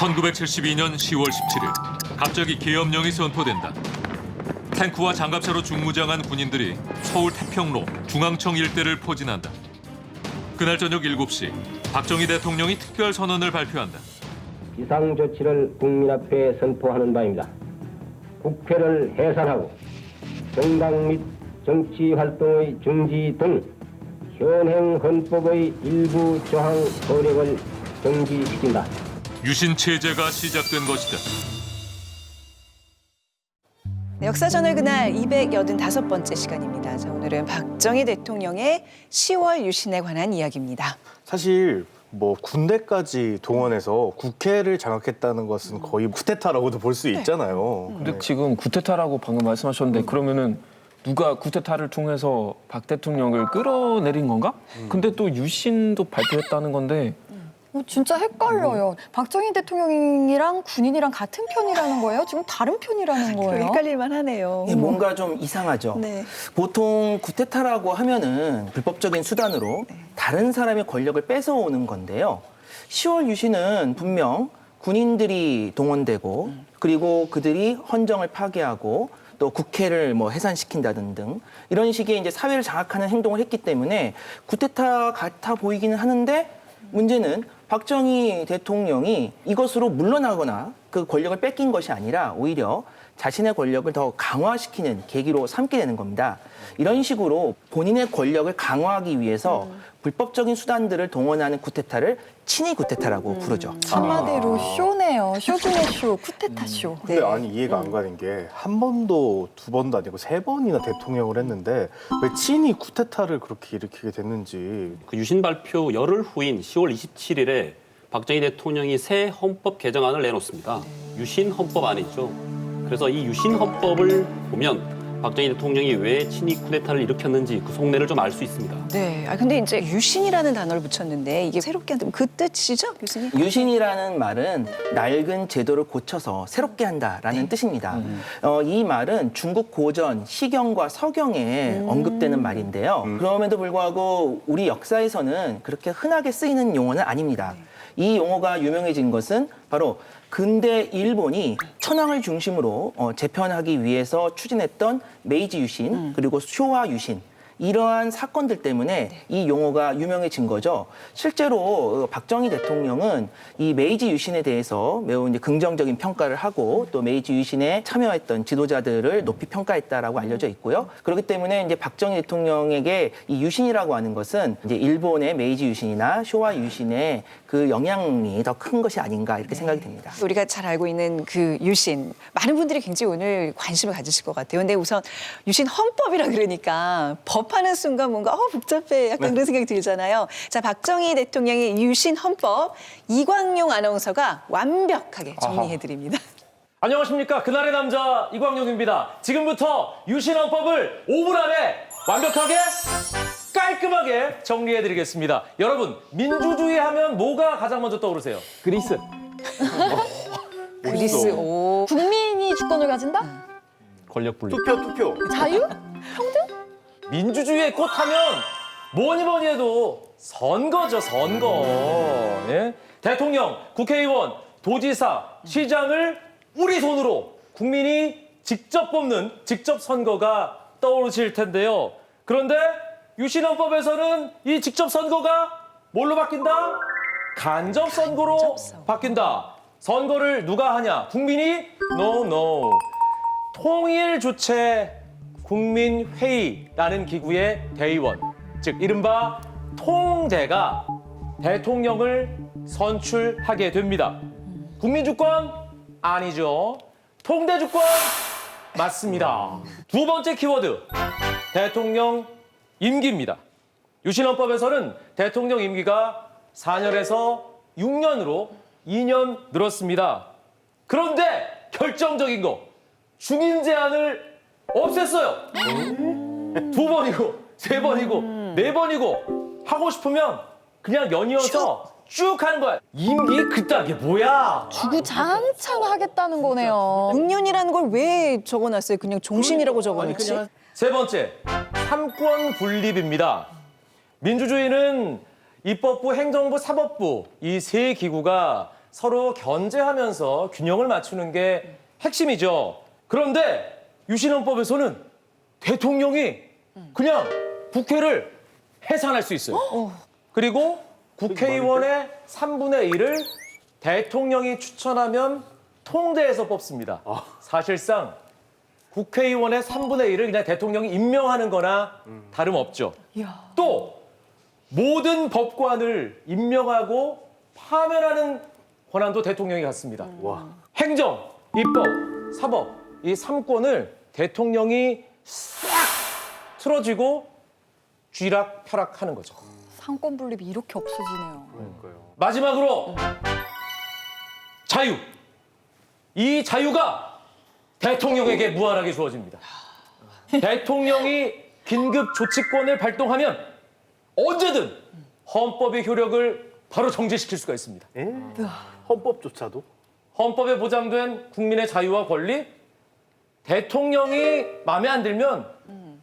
1972년 10월 17일 갑자기 계엄령이 선포된다. 탱크와 장갑차로 중무장한 군인들이 서울 태평로 중앙청 일대를 포진한다. 그날 저녁 7시 박정희 대통령이 특별 선언을 발표한다. 비상조치를 국민 앞에 선포하는 바입니다. 국회를 해산하고 정당 및 정치활동의 중지 등 현행 헌법의 일부 조항 효력을 정지시킨다. 유신 체제가 시작된 것이다. 네, 역사저널 그날 285번째 시간입니다. 자, 오늘은 박정희 대통령의 10월 유신에 관한 이야기입니다. 사실 뭐 군대까지 동원해서 국회를 장악했다는 것은 거의 쿠데타라고도 볼 수 있잖아요. 근데 지금 쿠데타라고 방금 말씀하셨는데 그러면은 누가 쿠데타를 통해서 박 대통령을 끌어내린 건가? 근데 또 유신도 발표했다는 건데 진짜 헷갈려요. 박정희 대통령이랑 군인이랑 같은 편이라는 거예요? 지금 다른 편이라는 거예요? 헷갈릴만 하네요. 예, 뭔가 좀 이상하죠. 네. 보통 쿠데타라고 하면은 불법적인 수단으로 다른 사람의 권력을 뺏어오는 건데요. 10월 유신은 분명 군인들이 동원되고 그리고 그들이 헌정을 파괴하고 또 국회를 뭐 해산시킨다든 등 이런 식의 이제 사회를 장악하는 행동을 했기 때문에 쿠데타 같아 보이기는 하는데 문제는 박정희 대통령이 이것으로 물러나거나 그 권력을 뺏긴 것이 아니라 오히려 자신의 권력을 더 강화시키는 계기로 삼게 되는 겁니다. 이런 식으로 본인의 권력을 강화하기 위해서 불법적인 수단들을 동원하는 쿠데타를 친위 쿠데타라고 부르죠. 한마디로 쇼네요. 쇼 중의 쇼, 쿠데타 쇼. 근데 아니 이해가 안 가는 게 한 번도 두 번도 아니고 세 번이나 대통령을 했는데 왜 친이 쿠데타를 그렇게 일으키게 됐는지. 그 유신 발표 열흘 후인 10월 27일에 박정희 대통령이 새 헌법 개정안을 내놓습니다. 유신 헌법안이죠. 그래서 이 유신 헌법을 보면 박정희 대통령이 왜 친위 쿠데타를 일으켰는지 그 속내를 좀 알 수 있습니다. 네. 근데 이제 유신이라는 단어를 붙였는데 이게 새롭게 한다면 그 뜻이죠, 교수님? 유신이라는 말은 낡은 제도를 고쳐서 새롭게 한다라는 뜻입니다. 이 말은 중국 고전 시경과 서경에 언급되는 말인데요. 그럼에도 불구하고 우리 역사에서는 그렇게 흔하게 쓰이는 용어는 아닙니다. 이 용어가 유명해진 것은 바로 근대 일본이 천황을 중심으로 재편하기 위해서 추진했던 메이지 유신 그리고 쇼와 유신 이러한 사건들 때문에 이 용어가 유명해진 거죠. 실제로 박정희 대통령은 이 메이지 유신에 대해서 매우 이제 긍정적인 평가를 하고 또 메이지 유신에 참여했던 지도자들을 높이 평가했다라고 알려져 있고요. 그렇기 때문에 이제 박정희 대통령에게 이 유신이라고 하는 것은 이제 일본의 메이지 유신이나 쇼와 유신의 그 영향이 더 큰 것이 아닌가 이렇게 생각이 됩니다. 우리가 잘 알고 있는 그 유신, 많은 분들이 굉장히 오늘 관심을 가지실 것 같아요. 근데 우선 유신 헌법이라 그러니까 법하는 순간 뭔가 복잡해 약간 그런 생각이 들잖아요. 자, 박정희 대통령의 유신 헌법 이광용 아나운서가 완벽하게 정리해드립니다. 안녕하십니까. 그날의 남자 이광용입니다. 지금부터 유신헌법을 5분 안에 완벽하게 깔끔하게 정리해드리겠습니다. 여러분, 민주주의 하면 뭐가 가장 먼저 떠오르세요? 그리스. 그리스, 오. 국민이 주권을 가진다? 권력 분리. 투표. 자유? 민주주의의 꽃 하면 뭐니 해도 선거죠, 선거. 예? 대통령, 국회의원, 도지사, 시장을 우리 손으로 국민이 직접 뽑는 직접 선거가 떠오르실 텐데요. 그런데 유신헌법에서는 이 직접 선거가 뭘로 바뀐다? 간접 선거로 바뀐다. 선거를 누가 하냐? 국민이? No. 통일 주체 국민회의라는 기구의 대의원, 즉 이른바 통대가 대통령을 선출하게 됩니다. 국민주권? 아니죠. 통대주권? 맞습니다. 두 번째 키워드, 대통령 임기입니다. 유신헌법에서는 대통령 임기가 4년에서 6년으로 2년 늘었습니다. 그런데 결정적인 거, 중임 제한을 없앴어요. 2번이고, 3번이고, 4번이고 하고 싶으면 그냥 연이어서 쭉 하는 거야. 임기 그따게 뭐야? 주구장창 하겠다는 거네요. 6년이라는 걸 왜 적어놨어요? 그냥 종신이라고 적어놓지? 세 번째, 삼권 분립입니다. 민주주의는 입법부, 행정부, 사법부 이 세 기구가 서로 견제하면서 균형을 맞추는 게 핵심이죠. 그런데 유신헌법에서는 대통령이 그냥 국회를 해산할 수 있어요. 그리고 국회의원의 3분의 1을 대통령이 추천하면 통대에서 뽑습니다. 사실상 국회의원의 3분의 1을 그냥 대통령이 임명하는 거나 다름없죠. 또 모든 법관을 임명하고 파면하는 권한도 대통령이 갖습니다. 행정, 입법, 사법 이 3권을 대통령이 싹 틀어쥐고 쥐락펴락하는 거죠. 상권 분립이 이렇게 없어지네요. 마지막으로 자유. 이 자유가 대통령에게 무한하게 주어집니다. 대통령이 긴급 조치권을 발동하면 언제든 헌법의 효력을 바로 정지시킬 수가 있습니다. 헌법조차도? 헌법에 보장된 국민의 자유와 권리, 대통령이 마음에 안 들면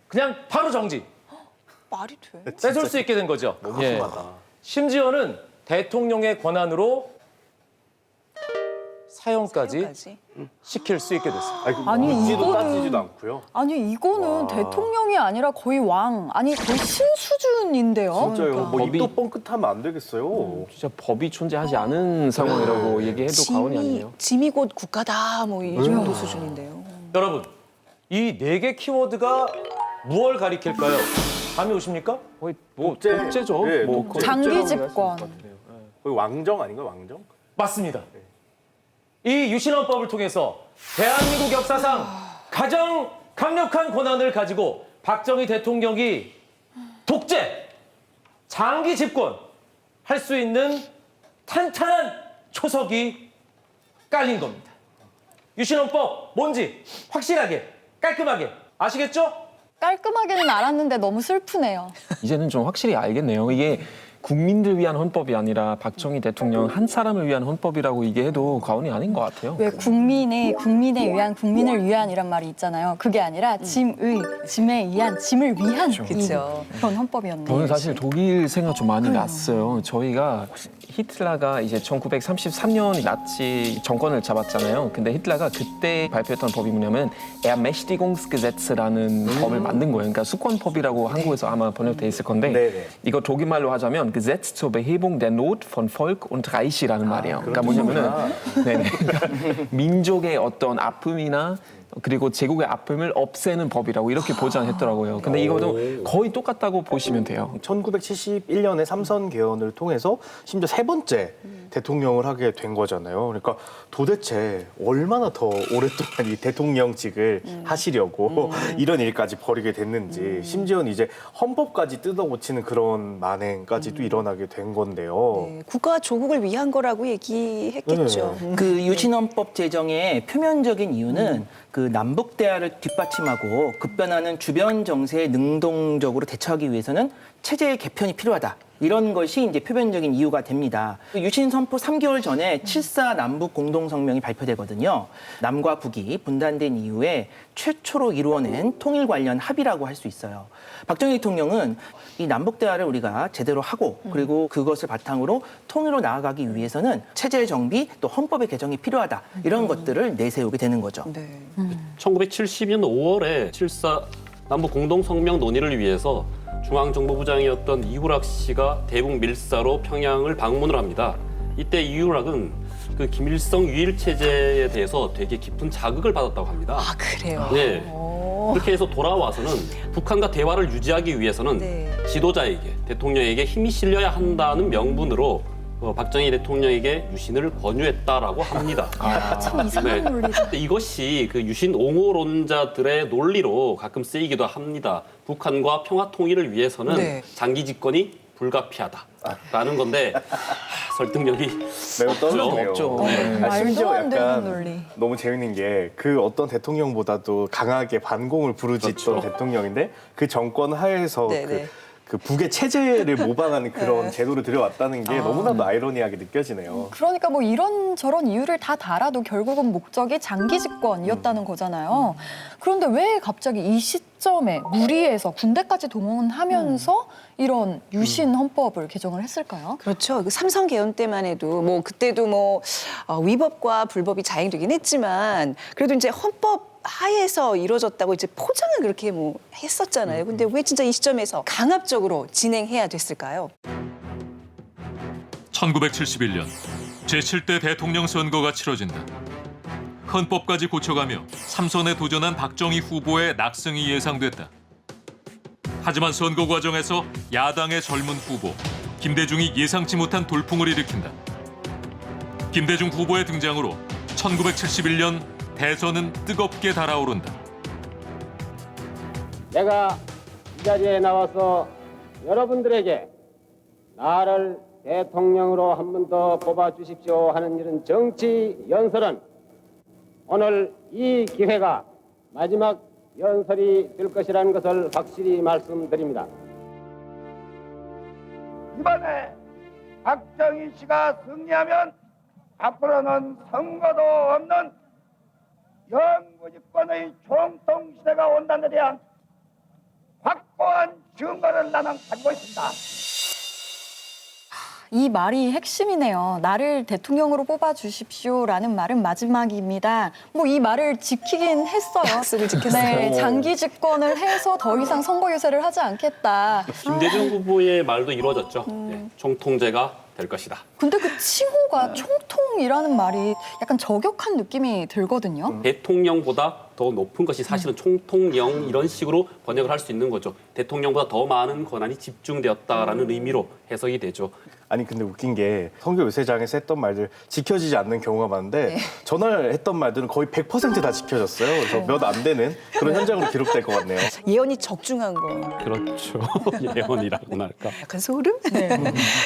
그냥 바로 정지, 말이 돼? 뺏을 수 있게 된 거죠. 너무 예. 심하다. 심지어는 대통령의 권한으로 사형까지 사형까지? 시킬 수 있게 됐습니다. 아니, 묻지도 이거는- 따지지도 않고요. 아니 이거는 대통령이 아니라 거의 왕, 아니 거의 신 수준인데요. 진짜요. 그러니까. 뭐 입도 법이- 뻥끗하면 안 되겠어요. 진짜 법이 존재하지 않은 상황이라고 얘기해도 과언이 아니에요. 짐이 곧 국가다 뭐 이 정도 수준인데요. 여러분, 이 4개 키워드가 무엇을 가리킬까요? 감이 오십니까? 거의 뭐 독재. 독재죠. 예, 뭐 독재. 장기 독재라고 할수 있을 집권. 것 같아요. 거의 왕정 아닌가요, 왕정? 맞습니다. 이 유신헌법을 통해서 대한민국 역사상 가장 강력한 권한을 가지고 박정희 대통령이 독재, 장기 집권 할 수 있는 탄탄한 초석이 깔린 겁니다. 유신헌법 뭔지 확실하게 깔끔하게 아시겠죠? 깔끔하게는 알았는데 너무 슬프네요. 이제는 좀 확실히 알겠네요. 이게 국민들 위한 헌법이 아니라 박정희 대통령 한 사람을 위한 헌법이라고 얘기해도 과언이 아닌 것 같아요. 왜 국민에 위한 국민을 위한이란 말이 있잖아요. 그게 아니라 짐에 의한 짐을 위한 그쵸. 그런 헌법이었네요. 저는 사실 독일 생각 좀 많이 났어요. 저희가 히틀러가 이제 1933년 나치 정권을 잡았잖아요. 근데 히틀러가 그때 발표했던 법이 뭐냐면 Ermächtigungsgesetz라는 법을 만든 거예요. 그러니까 수권법이라고 한국에서 아마 번역돼 있을 건데 네네. 이거 독일말로 하자면 Gesetz zur Behebung der Not von Volk und Reich이라는 말이에요. 그러니까 뭐냐면은 네네. 그러니까 민족의 어떤 아픔이나 그리고 제국의 아픔을 없애는 법이라고 이렇게 보장했더라고요. 근데 이거도 거의 똑같다고 보시면 돼요. 1971년에 삼선 개헌을 통해서 심지어 3번째 대통령을 하게 된 거잖아요. 그러니까 도대체 얼마나 더 오랫동안 이 대통령직을 하시려고 이런 일까지 벌이게 됐는지, 심지어는 이제 헌법까지 뜯어고치는 그런 만행까지도 일어나게 된 건데요. 네, 국가와 조국을 위한 거라고 얘기했겠죠. 그 유신헌법 제정의 표면적인 이유는 그 남북 대화를 뒷받침하고 급변하는 주변 정세에 능동적으로 대처하기 위해서는 체제의 개편이 필요하다. 이런 것이 이제 표면적인 이유가 됩니다. 유신 선포 3개월 전에 7.4 남북 공동성명이 발표되거든요. 남과 북이 분단된 이후에 최초로 이루어낸 통일 관련 합의라고 할 수 있어요. 박정희 대통령은 이 남북 대화를 우리가 제대로 하고 그리고 그것을 바탕으로 통일로 나아가기 위해서는 체제 정비 또 헌법의 개정이 필요하다. 이런 것들을 내세우게 되는 거죠. 네. 1970년 5월에 7.4 남북 공동성명 논의를 위해서 중앙정보부장이었던 이후락 씨가 대북 밀사로 평양을 방문을 합니다. 이때 이후락은 그 김일성 유일 체제에 대해서 되게 깊은 자극을 받았다고 합니다. 아 그래요. 네. 그렇게 해서 돌아와서는 북한과 대화를 유지하기 위해서는 네. 지도자에게, 대통령에게 힘이 실려야 한다는 명분으로 박정희 대통령에게 유신을 권유했다라고 합니다. 참 이상한 논리다. 근데 이것이 그 유신 옹호론자들의 논리로 가끔 쓰이기도 합니다. 북한과 평화 통일을 위해서는 네. 장기 집권이 불가피하다라는 건데 설득력이 매우 떨어지네요. 없죠. 말도 아, 심지어 안 되는 약간 논리. 너무 재밌는 게 그 어떤 대통령보다도 강하게 반공을 부르짖던 대통령인데 그 정권 하에서 네네. 그 북의 체제를 모방하는 그런 제도를 들여왔다는 게 너무나도 아이러니하게 느껴지네요. 그러니까 뭐 이런저런 이유를 다 달아도 결국은 목적이 장기 집권이었다는 거잖아요. 그런데 왜 갑자기 이 시점에 시점에 무리해서 군대까지 동원하면서 이런 유신 헌법을 개정을 했을까요? 그렇죠. 그 삼성 개헌 때만 해도 뭐 그때도 뭐 위법과 불법이 자행되긴 했지만 그래도 이제 헌법 하에서 이루어졌다고 이제 포장을 그렇게 뭐 했었잖아요. 근데 왜 진짜 이 시점에서 강압적으로 진행해야 됐을까요? 1971년 제7대 대통령 선거가 치러진다. 헌법까지 고쳐가며 3선에 도전한 박정희 후보의 낙승이 예상됐다. 하지만 선거 과정에서 야당의 젊은 후보 김대중이 예상치 못한 돌풍을 일으킨다. 김대중 후보의 등장으로 1971년 대선은 뜨겁게 달아오른다. 내가 이 자리에 나와서 여러분들에게 나를 대통령으로 한 번 더 뽑아주십시오 하는 이런 정치 연설은 오늘 이 기회가 마지막 연설이 될 것이라는 것을 확실히 말씀드립니다. 이번에 박정희 씨가 승리하면 앞으로는 선거도 없는 영구집권의 총통시대가 온다는 데 대한 확고한 증거를 나는 가지고 있습니다. 이 말이 핵심이네요. 나를 대통령으로 뽑아주십시오라는 말은 마지막입니다. 뭐 이 말을 지키긴 했어요. 약속을 지켰어요. 네, 장기 집권을 해서 더 이상 선거 유세를 하지 않겠다. 김대중 후보의 말도 이루어졌죠. 네, 총통제가 될 것이다. 근데 그 칭호가 총통이라는 말이 약간 저격한 느낌이 들거든요. 대통령보다 더 높은 것이 사실은 총통령 이런 식으로 번역을 할 수 있는 거죠. 대통령보다 더 많은 권한이 집중되었다라는 의미로 해석이 되죠. 아니 근데 웃긴 게 선거 유세장에서 했던 말들 지켜지지 않는 경우가 많은데 전날 했던 말들은 거의 100% 다 지켜졌어요. 그래서 몇 안 되는 그런 현장으로 기록될 것 같네요. 예언이 적중한 거. 그렇죠. 예언이라고나 할까. 약간 소름?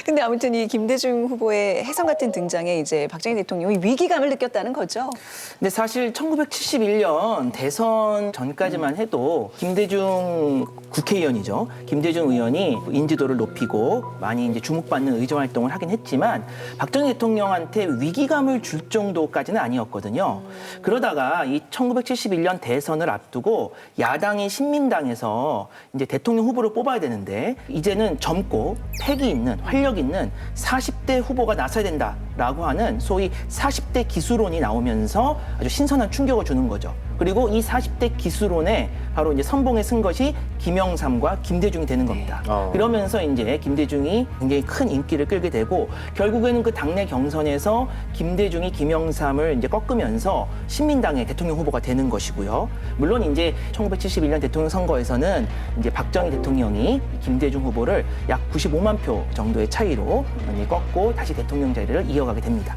근데 아무튼 이 김대중 후보의 혜성 같은 등장에 이제 박정희 대통령이 위기감을 느꼈다는 거죠. 근데 사실 1971년 대선 전까지만 해도 김대중 국회의원이죠. 김대중 의원이 인지도를 높이고 많이 이제 주목받는 의정 활동을 하긴 했지만 박정희 대통령한테 위기감을 줄 정도까지는 아니었거든요. 그러다가 이 1971년 대선을 앞두고 야당인 신민당에서 이제 대통령 후보를 뽑아야 되는데 이제는 젊고 패기 있는 활력 있는 40대 후보가 나서야 된다라고 하는 소위 40대 기수론이 나오면서 아주 신선한 충격을 주는 거죠. 그리고 이 40대 기수론에 바로 이제 선봉에 쓴 것이 김영삼과 김대중이 되는 겁니다. 그러면서 이제 김대중이 굉장히 큰 인기를 끌게 되고 결국에는 그 당내 경선에서 김대중이 김영삼을 이제 꺾으면서 신민당의 대통령 후보가 되는 것이고요. 물론 이제 1971년 대통령 선거에서는 이제 박정희 대통령이 김대중 후보를 약 95만 표 정도의 차이로 꺾고 다시 대통령 자리를 이어가게 됩니다.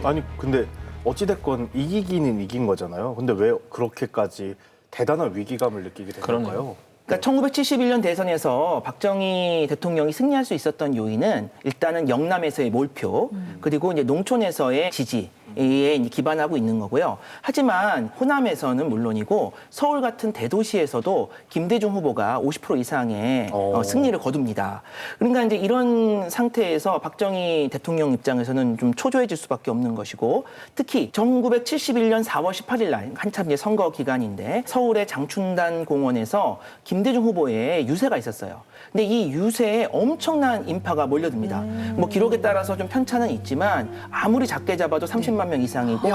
아니 근데 어찌됐건 이기기는 이긴 거잖아요. 근데 왜 그렇게까지 대단한 위기감을 느끼게 된 걸까요? 그러니까 1971년 대선에서 박정희 대통령이 승리할 수 있었던 요인은 일단은 영남에서의 몰표 그리고 이제 농촌에서의 지지에 기반하고 있는 거고요. 하지만 호남에서는 물론이고 서울 같은 대도시에서도 김대중 후보가 50% 이상의 승리를 거둡니다. 그러니까 이제 이런 상태에서 박정희 대통령 입장에서는 좀 초조해질 수밖에 없는 것이고 특히 1971년 4월 18일 날 한참 이제 선거 기간인데 서울의 장춘단 공원에서 김대중 후보의 유세가 있었어요. 근데 이 유세에 엄청난 인파가 몰려듭니다. 뭐 기록에 따라서 좀 편차는 있지만 아무리 작게 잡아도 30만 명 이상이고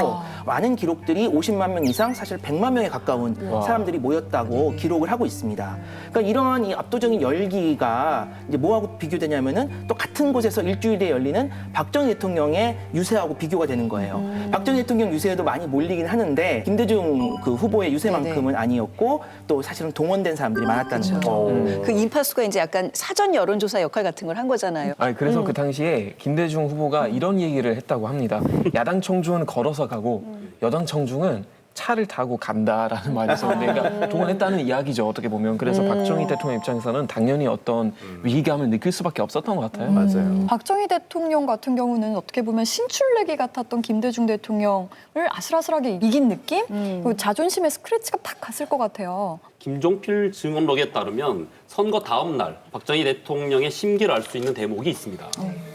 많은 기록들이 50만 명 이상 사실 100만 명에 가까운 사람들이 모였다고 기록을 하고 있습니다. 그러니까 이러한 이 압도적인 열기가 이제 뭐하고 비교되냐면은 또 같은 곳에서 일주일에 열리는 박정희 대통령의 유세하고 비교가 되는 거예요. 박정희 대통령 유세에도 많이 몰리긴 하는데 김대중 그 후보의 유세만큼은 아니었고 또 사실은 동원된 사람들이 많았다는 거죠. 그 인파수가 이제 약간 사전 여론조사 역할 같은 걸 한 거잖아요. 아니, 그래서 그 당시에 김대중 후보가 이런 얘기를 했다고 합니다. 야당 청중은 걸어서 가고 여당 청중은 차를 타고 간다라는 말이 있었는데 그러니까 동원했다는 이야기죠. 어떻게 보면. 그래서 박정희 대통령 입장에서는 당연히 어떤 위기감을 느낄 수밖에 없었던 것 같아요. 맞아요. 박정희 대통령 같은 경우는 어떻게 보면 신출내기 같았던 김대중 대통령을 아슬아슬하게 이긴 느낌? 그리고 자존심의 스크래치가 팍 갔을 것 같아요. 김종필 증언록에 따르면 선거 다음 날 박정희 대통령의 심기를 알 수 있는 대목이 있습니다.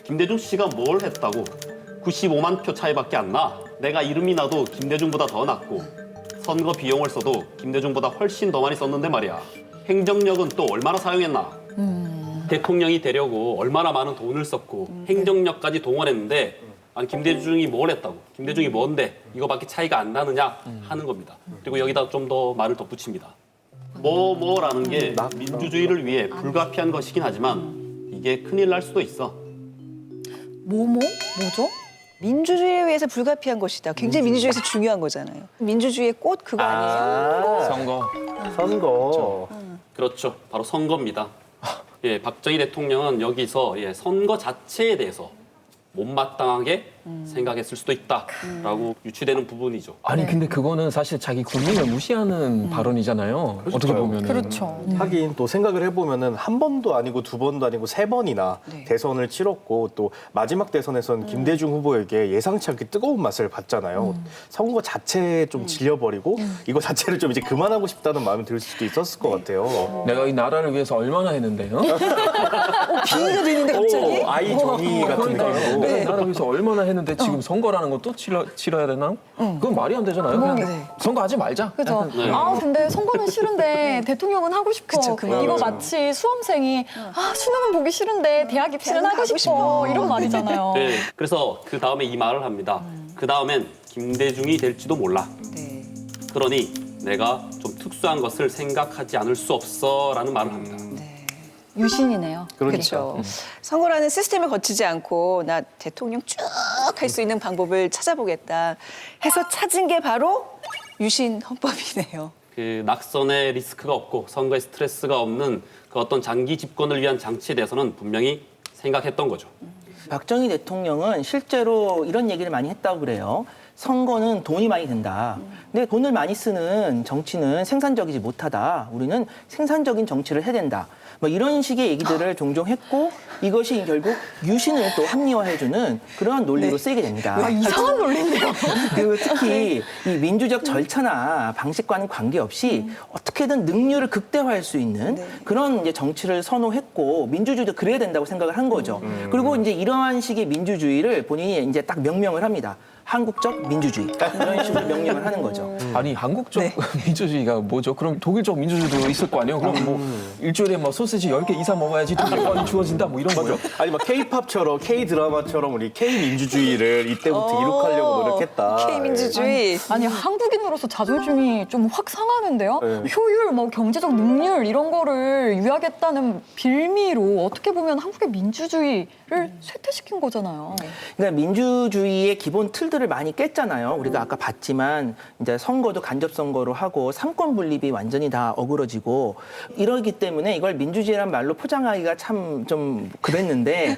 김대중 씨가 뭘 했다고 95만 표 차이밖에 안 나. 내가 이름이 나도 김대중보다 더 낫고 선거 비용을 써도 김대중보다 훨씬 더 많이 썼는데 말이야. 행정력은 또 얼마나 사용했나? 대통령이 되려고 얼마나 많은 돈을 썼고 행정력까지 동원했는데 아니 김대중이 뭘 했다고? 김대중이 뭔데? 이거밖에 차이가 안 나느냐 하는 겁니다. 그리고 여기다 좀 더 말을 덧붙입니다. 뭐라는 게 민주주의를 위해 불가피한 것이긴 하지만 이게 큰일 날 수도 있어. 뭐죠? 민주주의에 의해서 불가피한 것이다. 굉장히 민주주의에서 중요한 거잖아요. 민주주의의 꽃 그거 아니에요? 선거. 선거. 그렇죠. 바로 선거입니다. 예, 박정희 대통령은 여기서 선거 자체에 대해서 못마땅하게 생각했을 수도 있다라고 유추되는 부분이죠. 아니 근데 그거는 사실 자기 국민을 무시하는 발언이잖아요. 어떻게 보면은. 그렇죠. 하긴 또 생각을 해보면은 한 번도 아니고 두 번도 아니고 세 번이나 네. 대선을 치렀고 또 마지막 대선에선 김대중 후보에게 예상치 않게 뜨거운 맛을 봤잖아요. 선거 자체에 좀 질려버리고 이거 자체를 좀 이제 그만하고 싶다는 마음이 들 수도 있었을 것 같아요. 내가 이 나라를 위해서 얼마나 했는데요? 비위가 들리는데 갑자기? 아이 정의 같은 느낌으로. 네. 나라를 위해서 얼마나 했는데 지금 선거라는 거 또 치러야 되나? 그건 말이 안 되잖아요. 그냥 네. 선거하지 말자. 그죠. 네. 아, 근데 선거는 싫은데 대통령은 하고 싶어. 그쵸, 그만. 이거 마치 수험생이 수능은 보기 싫은데 대학 입시는 하고 싶어. 이런 말이잖아요. 네, 그래서 그 다음에 이 말을 합니다. 그 다음엔 김대중이 될지도 몰라. 네. 그러니 내가 좀 특수한 것을 생각하지 않을 수 없어라는 말을 합니다. 유신이네요. 그렇죠. 선거라는 시스템을 거치지 않고 나 대통령 쭉 할 수 있는 방법을 찾아보겠다 해서 찾은 게 바로 유신 헌법이네요. 그 낙선의 리스크가 없고 선거에 스트레스가 없는 그 어떤 장기 집권을 위한 장치에 대해서는 분명히 생각했던 거죠. 박정희 대통령은 실제로 이런 얘기를 많이 했다고 그래요. 선거는 돈이 많이 든다. 근데 돈을 많이 쓰는 정치는 생산적이지 못하다. 우리는 생산적인 정치를 해야 된다. 뭐 이런 식의 얘기들을 종종 했고 이것이 결국 유신을 또 합리화해주는 그러한 논리로 쓰이게 됩니다. 이상한 논리인데요. 그리고 특히 이 민주적 절차나 방식과는 관계없이 어떻게든 능률을 극대화할 수 있는 그런 이제 정치를 선호했고 민주주의도 그래야 된다고 생각을 한 거죠. 그리고 이제 이러한 식의 민주주의를 본인이 이제 딱 명명을 합니다. 한국적 민주주의 이런 식으로 명령을 하는 거죠. 아니 한국적 민주주의가 뭐죠? 그럼 독일적 민주주의도 있을 거 아니에요? 그럼 뭐 일주일에 뭐 소시지 10개 이상 먹어야지 독일권이 주어진다 뭐 이런 거죠? 아니 막 K-팝처럼 K-드라마처럼 우리 K-민주주의를 이때부터 이룩하려고 노력했다. K-민주주의. 아니 한국인으로서 자존심이 좀 확 상하는데요. 효율, 뭐 경제적 능률 이런 거를 유약했다는 빌미로 어떻게 보면 한국의 민주주의를 쇠퇴시킨 거잖아요. 그러니까 민주주의의 기본 틀들을 많이 깼잖아요. 우리가 아까 봤지만 이제 선거도 간접 선거로 하고 삼권 분립이 완전히 다 어그러지고 이러기 때문에 이걸 민주주의란 말로 포장하기가 참 좀 그랬는데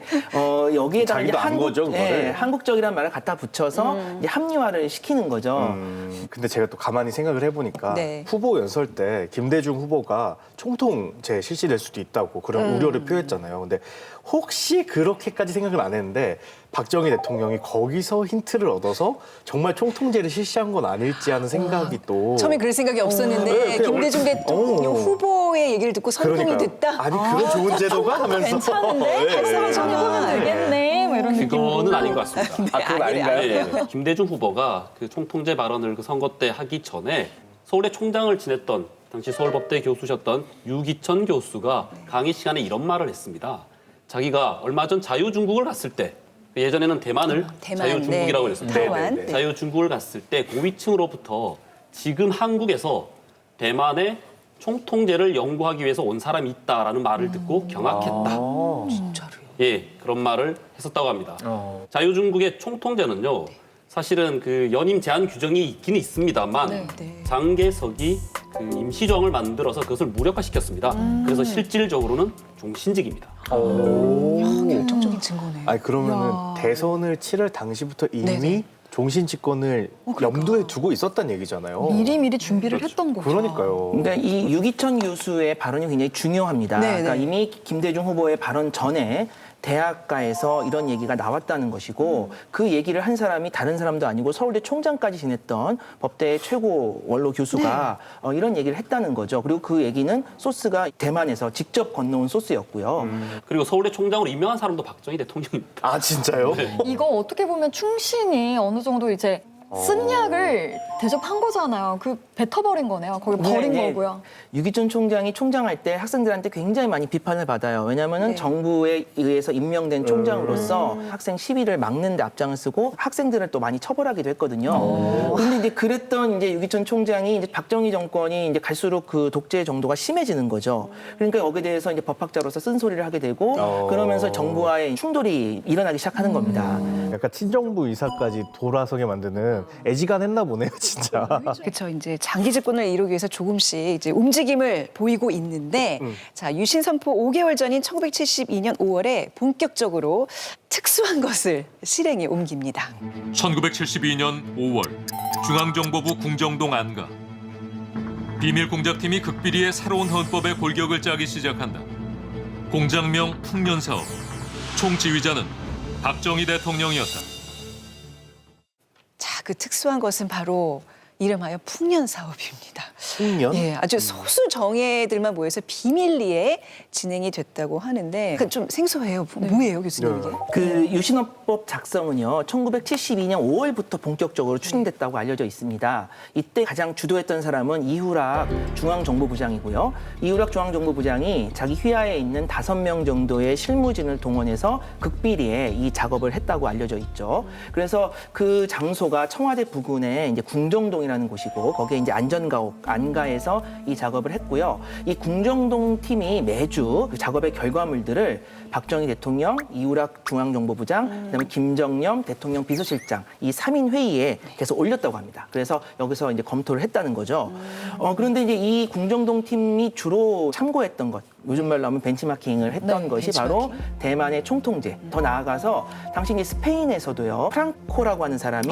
여기에다가 이제 자기도 안 거죠, 그거를. 한국적이란 말을 갖다 붙여서 이제 합리화를 시키는 거죠. 근데 제가 또 가만히 생각을 해보니까 네. 후보 연설 때 김대중 후보가 총통제 실시될 수도 있다고 그런 우려를 표했잖아요. 근데 혹시 그렇게까지 생각을 안 했는데 박정희 대통령이 거기서 힌트를 얻어서 정말 총통제를 실시한 건 아닐지 하는 생각이 또 처음에 그럴 생각이 없었는데 네, 그냥 김대중 대통령 후보의 얘기를 듣고 선동이 그러니까요. 됐다. 아니 그런 좋은 제도가 하면서 괜찮은데? 네. 활성화하면 되겠네. 뭐 이런 느낌으로. 그거는 아닌 것 같습니다. 그건 아닌가요? 네, 김대중 후보가 그 총통제 발언을 그 선거 때 하기 전에 서울대 총장을 지냈던 당시 서울법대 교수셨던 유기천 교수가 강의 시간에 이런 말을 했습니다. 자기가 얼마 전 자유중국을 갔을 때 예전에는 대만을 대만, 자유중국이라고 네. 그랬었죠. 타이완. 네. 자유중국을 갔을 때 고위층으로부터 지금 한국에서 대만의 총통제를 연구하기 위해서 온 사람이 있다라는 말을 듣고 경악했다. 진짜로요. 예, 그런 말을 했었다고 합니다. 자유중국의 총통제는요, 사실은 그 연임 제한 규정이 있긴 있습니다만 장개석이 그 임시정을 만들어서 그것을 무력화시켰습니다. 그래서 실질적으로는 종신직입니다. 결정적인 증거네. 아니 그러면은 대선을 치를 당시부터 이미 네네. 종신 집권을 염두에 두고 있었단 얘기잖아요. 미리미리 준비를 했던 거죠. 그러니까요. 그러니까 이 유기천 교수의 발언이 굉장히 중요합니다. 네, 그러니까 네. 이미 김대중 후보의 발언 전에 대학가에서 이런 얘기가 나왔다는 것이고 그 얘기를 한 사람이 다른 사람도 아니고 서울대 총장까지 지냈던 법대의 최고 원로 교수가 이런 얘기를 했다는 거죠. 그리고 그 얘기는 소스가 대만에서 직접 건너온 소스였고요. 그리고 서울대 총장으로 임명한 사람도 박정희 대통령입니다. 아 진짜요? 이거 어떻게 보면 충신이 어느 정도 이제 쓴 약을 대접한 거잖아요. 그 뱉어버린 거네요. 거기 버린 거고요. 유기춘 총장이 총장할 때 학생들한테 굉장히 많이 비판을 받아요. 왜냐하면 네. 정부에 의해서 임명된 총장으로서 학생 시위를 막는 데 앞장을 쓰고 학생들을 또 많이 처벌하기도 했거든요. 그런데 이제 그랬던 이제 유기춘 총장이 이제 박정희 정권이 이제 갈수록 그 독재 정도가 심해지는 거죠. 그러니까 여기에 대해서 이제 법학자로서 쓴소리를 하게 되고 그러면서 정부와의 충돌이 일어나기 시작하는 겁니다. 약간 친정부 의사까지 돌아서게 만드는 애지간했나 보네요, 진짜. 그렇죠. 이제 장기 집권을 이루기 위해서 조금씩 이제 움직임을 보이고 있는데, 자 유신 선포 5개월 전인 1972년 5월에 본격적으로 특수한 것을 실행에 옮깁니다. 1972년 5월 중앙정보부 궁정동 안가. 비밀 공작팀이 극비리의 새로운 헌법의 골격을 짜기 시작한다. 공작명 풍년사업. 총지휘자는 박정희 대통령이었다. 자, 그 특수한 것은 바로 이름하여 풍년 사업입니다. 풍년? 예, 아주 소수 정예들만 모여서 비밀리에 진행이 됐다고 하는데 좀 생소해요. 뭐예요, 교수님 이게? 그 유신헌법 작성은요, 1972년 5월부터 본격적으로 추진됐다고 알려져 있습니다. 이때 가장 주도했던 사람은 이후락 중앙정보부장이고요. 이후락 중앙정보부장이 자기 휘하에 있는 5명 정도의 실무진을 동원해서 극비리에 이 작업을 했다고 알려져 있죠. 그래서 그 장소가 청와대 부근에 이제 궁정동이라는 곳이고 거기에 이제 안가에서 이 작업을 했고요. 이 궁정동 팀이 매주 그 작업의 결과물들을 박정희 대통령, 이후락 중앙정보부장, 그다음에 김정념 대통령 비서실장 이 3인 회의에 계속 올렸다고 합니다. 그래서 여기서 이제 검토를 했다는 거죠. 그런데 이제 이 궁정동 팀이 주로 참고했던 것, 요즘 말로 하면 벤치마킹을 했던 것이 바로 대만의 총통제. 더 나아가서 당시 이제 스페인에서도요, 프랑코라고 하는 사람이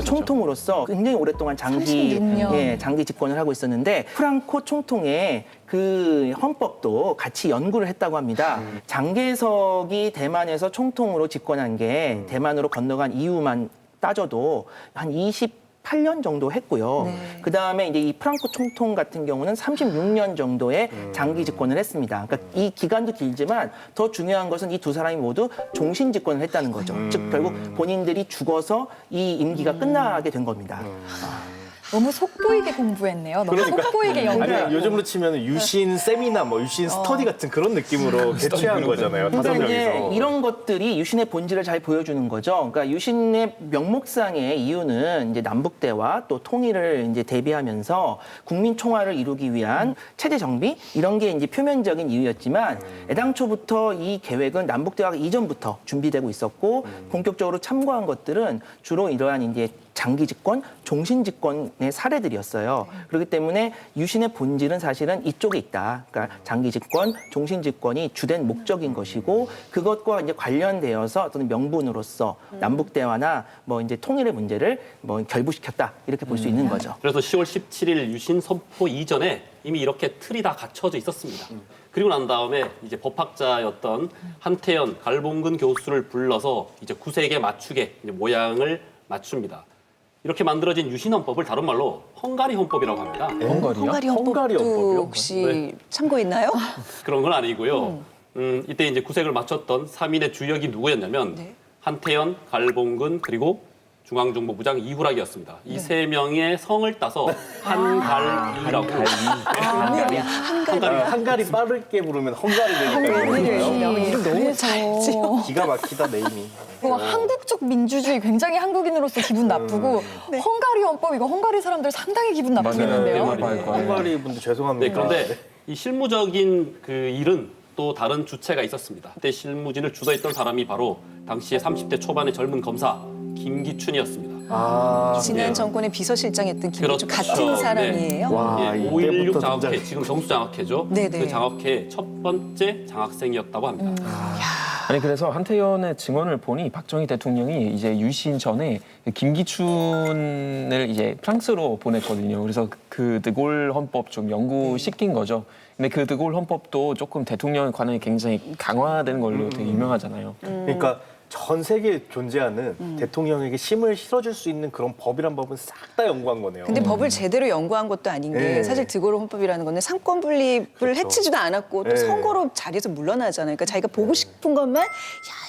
총통으로서 굉장히 오랫동안 장기 36년. 장기 집권을 하고 있었는데 프랑코 총통의 그 헌법도 같이 연구를 했다고 합니다. 장개석이 대만에서 총통으로 집권한 게 대만으로 건너간 이후만 따져도 한 28년 정도 했고요. 그 다음에 이제 이 프랑코 총통 같은 경우는 36년 정도의 장기 집권을 했습니다. 그러니까 이 기간도 길지만 더 중요한 것은 이 두 사람이 모두 종신 집권을 했다는 거죠. 즉 결국 본인들이 죽어서 이 임기가 끝나게 된 겁니다. 너무 속보이게 공부했네요. 너무 속보이게 연구. 아니, 요즘으로 치면 유신 세미나, 뭐 유신 스터디 같은 그런 느낌으로 개최한 거잖아요. 다섯 그러니까 이제 명이서. 이런 것들이 유신의 본질을 잘 보여주는 거죠. 그러니까 유신의 명목상의 이유는 이제 남북대화 또 통일을 이제 대비하면서 국민 총화를 이루기 위한 체제 정비 이런 게 이제 표면적인 이유였지만 애당초부터 이 계획은 남북대화가 이전부터 준비되고 있었고 본격적으로 참고한 것들은 주로 이러한 이제 장기 집권, 종신 집권의 사례들이었어요. 그렇기 때문에 유신의 본질은 사실은 이쪽에 있다. 그러니까 장기 집권, 종신 집권이 주된 목적인 것이고 그것과 이제 관련되어서 어떤 명분으로서 남북 대화나 뭐 이제 통일의 문제를 뭐 결부시켰다 이렇게 볼 수 있는 거죠. 그래서 10월 17일 유신 선포 이전에 이미 이렇게 틀이 다 갖춰져 있었습니다. 그리고 난 다음에 이제 법학자였던 한태연, 갈봉근 교수를 불러서 이제 구색에 맞추게 이제 모양을 맞춥니다. 이렇게 만들어진 유신 헌법을 다른 말로 헝가리 헌법이라고 합니다. 헝가리 헌법도 혹시 참고했나요? 그런 건 아니고요. 이때 이제 구색을 맞췄던 3인의 주역이 누구였냐면 한태연, 갈봉근 그리고 중앙정보부장 이후락이었습니다. 이 세 명의 성을 따서 한갈이라고. 한가리 빠르게 부르면 헝가리 되니까. 이름 너무 잘 지어. 기가 막히다, 네임이. 한국적 민주주의 굉장히 한국인으로서 기분 나쁘고 헝가리 헌법 이거 헝가리 사람들 상당히 기분 나쁘겠는데요. 헝가리 분들 죄송합니다. 네, 그런데 이 실무적인 그 일은 또 다른 주체가 있었습니다. 그때 실무진을 주도했던 사람이 바로 당시에 30대 초반의 젊은 검사 김기춘이었습니다. 지난 정권의 비서실장했던 김기춘 그렇죠. 같은 사람이에요. 와, 5.16 이때부터 장학회, 등장- 지금 정수 장학회죠. 네네. 그 장학회 첫 번째 장학생이었다고 합니다. 아니 그래서 한태연의 증언을 보니 박정희 대통령이 이제 유신 전에 김기춘을 이제 프랑스로 보냈거든요. 그래서 그 드골 헌법 좀 연구시킨 거죠. 근데 그 드골 헌법도 조금 대통령 관에 굉장히 강화된 걸로 되게 유명하잖아요. 그러니까 전 세계에 존재하는 대통령에게 힘을 실어줄 수 있는 그런 법이란 법은 싹 다 연구한 거네요. 근데 법을 제대로 연구한 것도 아닌 게 네. 사실 드골 헌법이라는 거는 상권 분립을 그렇죠. 해치지도 않았고 또 네. 선거로 자리에서 물러나잖아요. 그러니까 자기가 보고 싶은 것만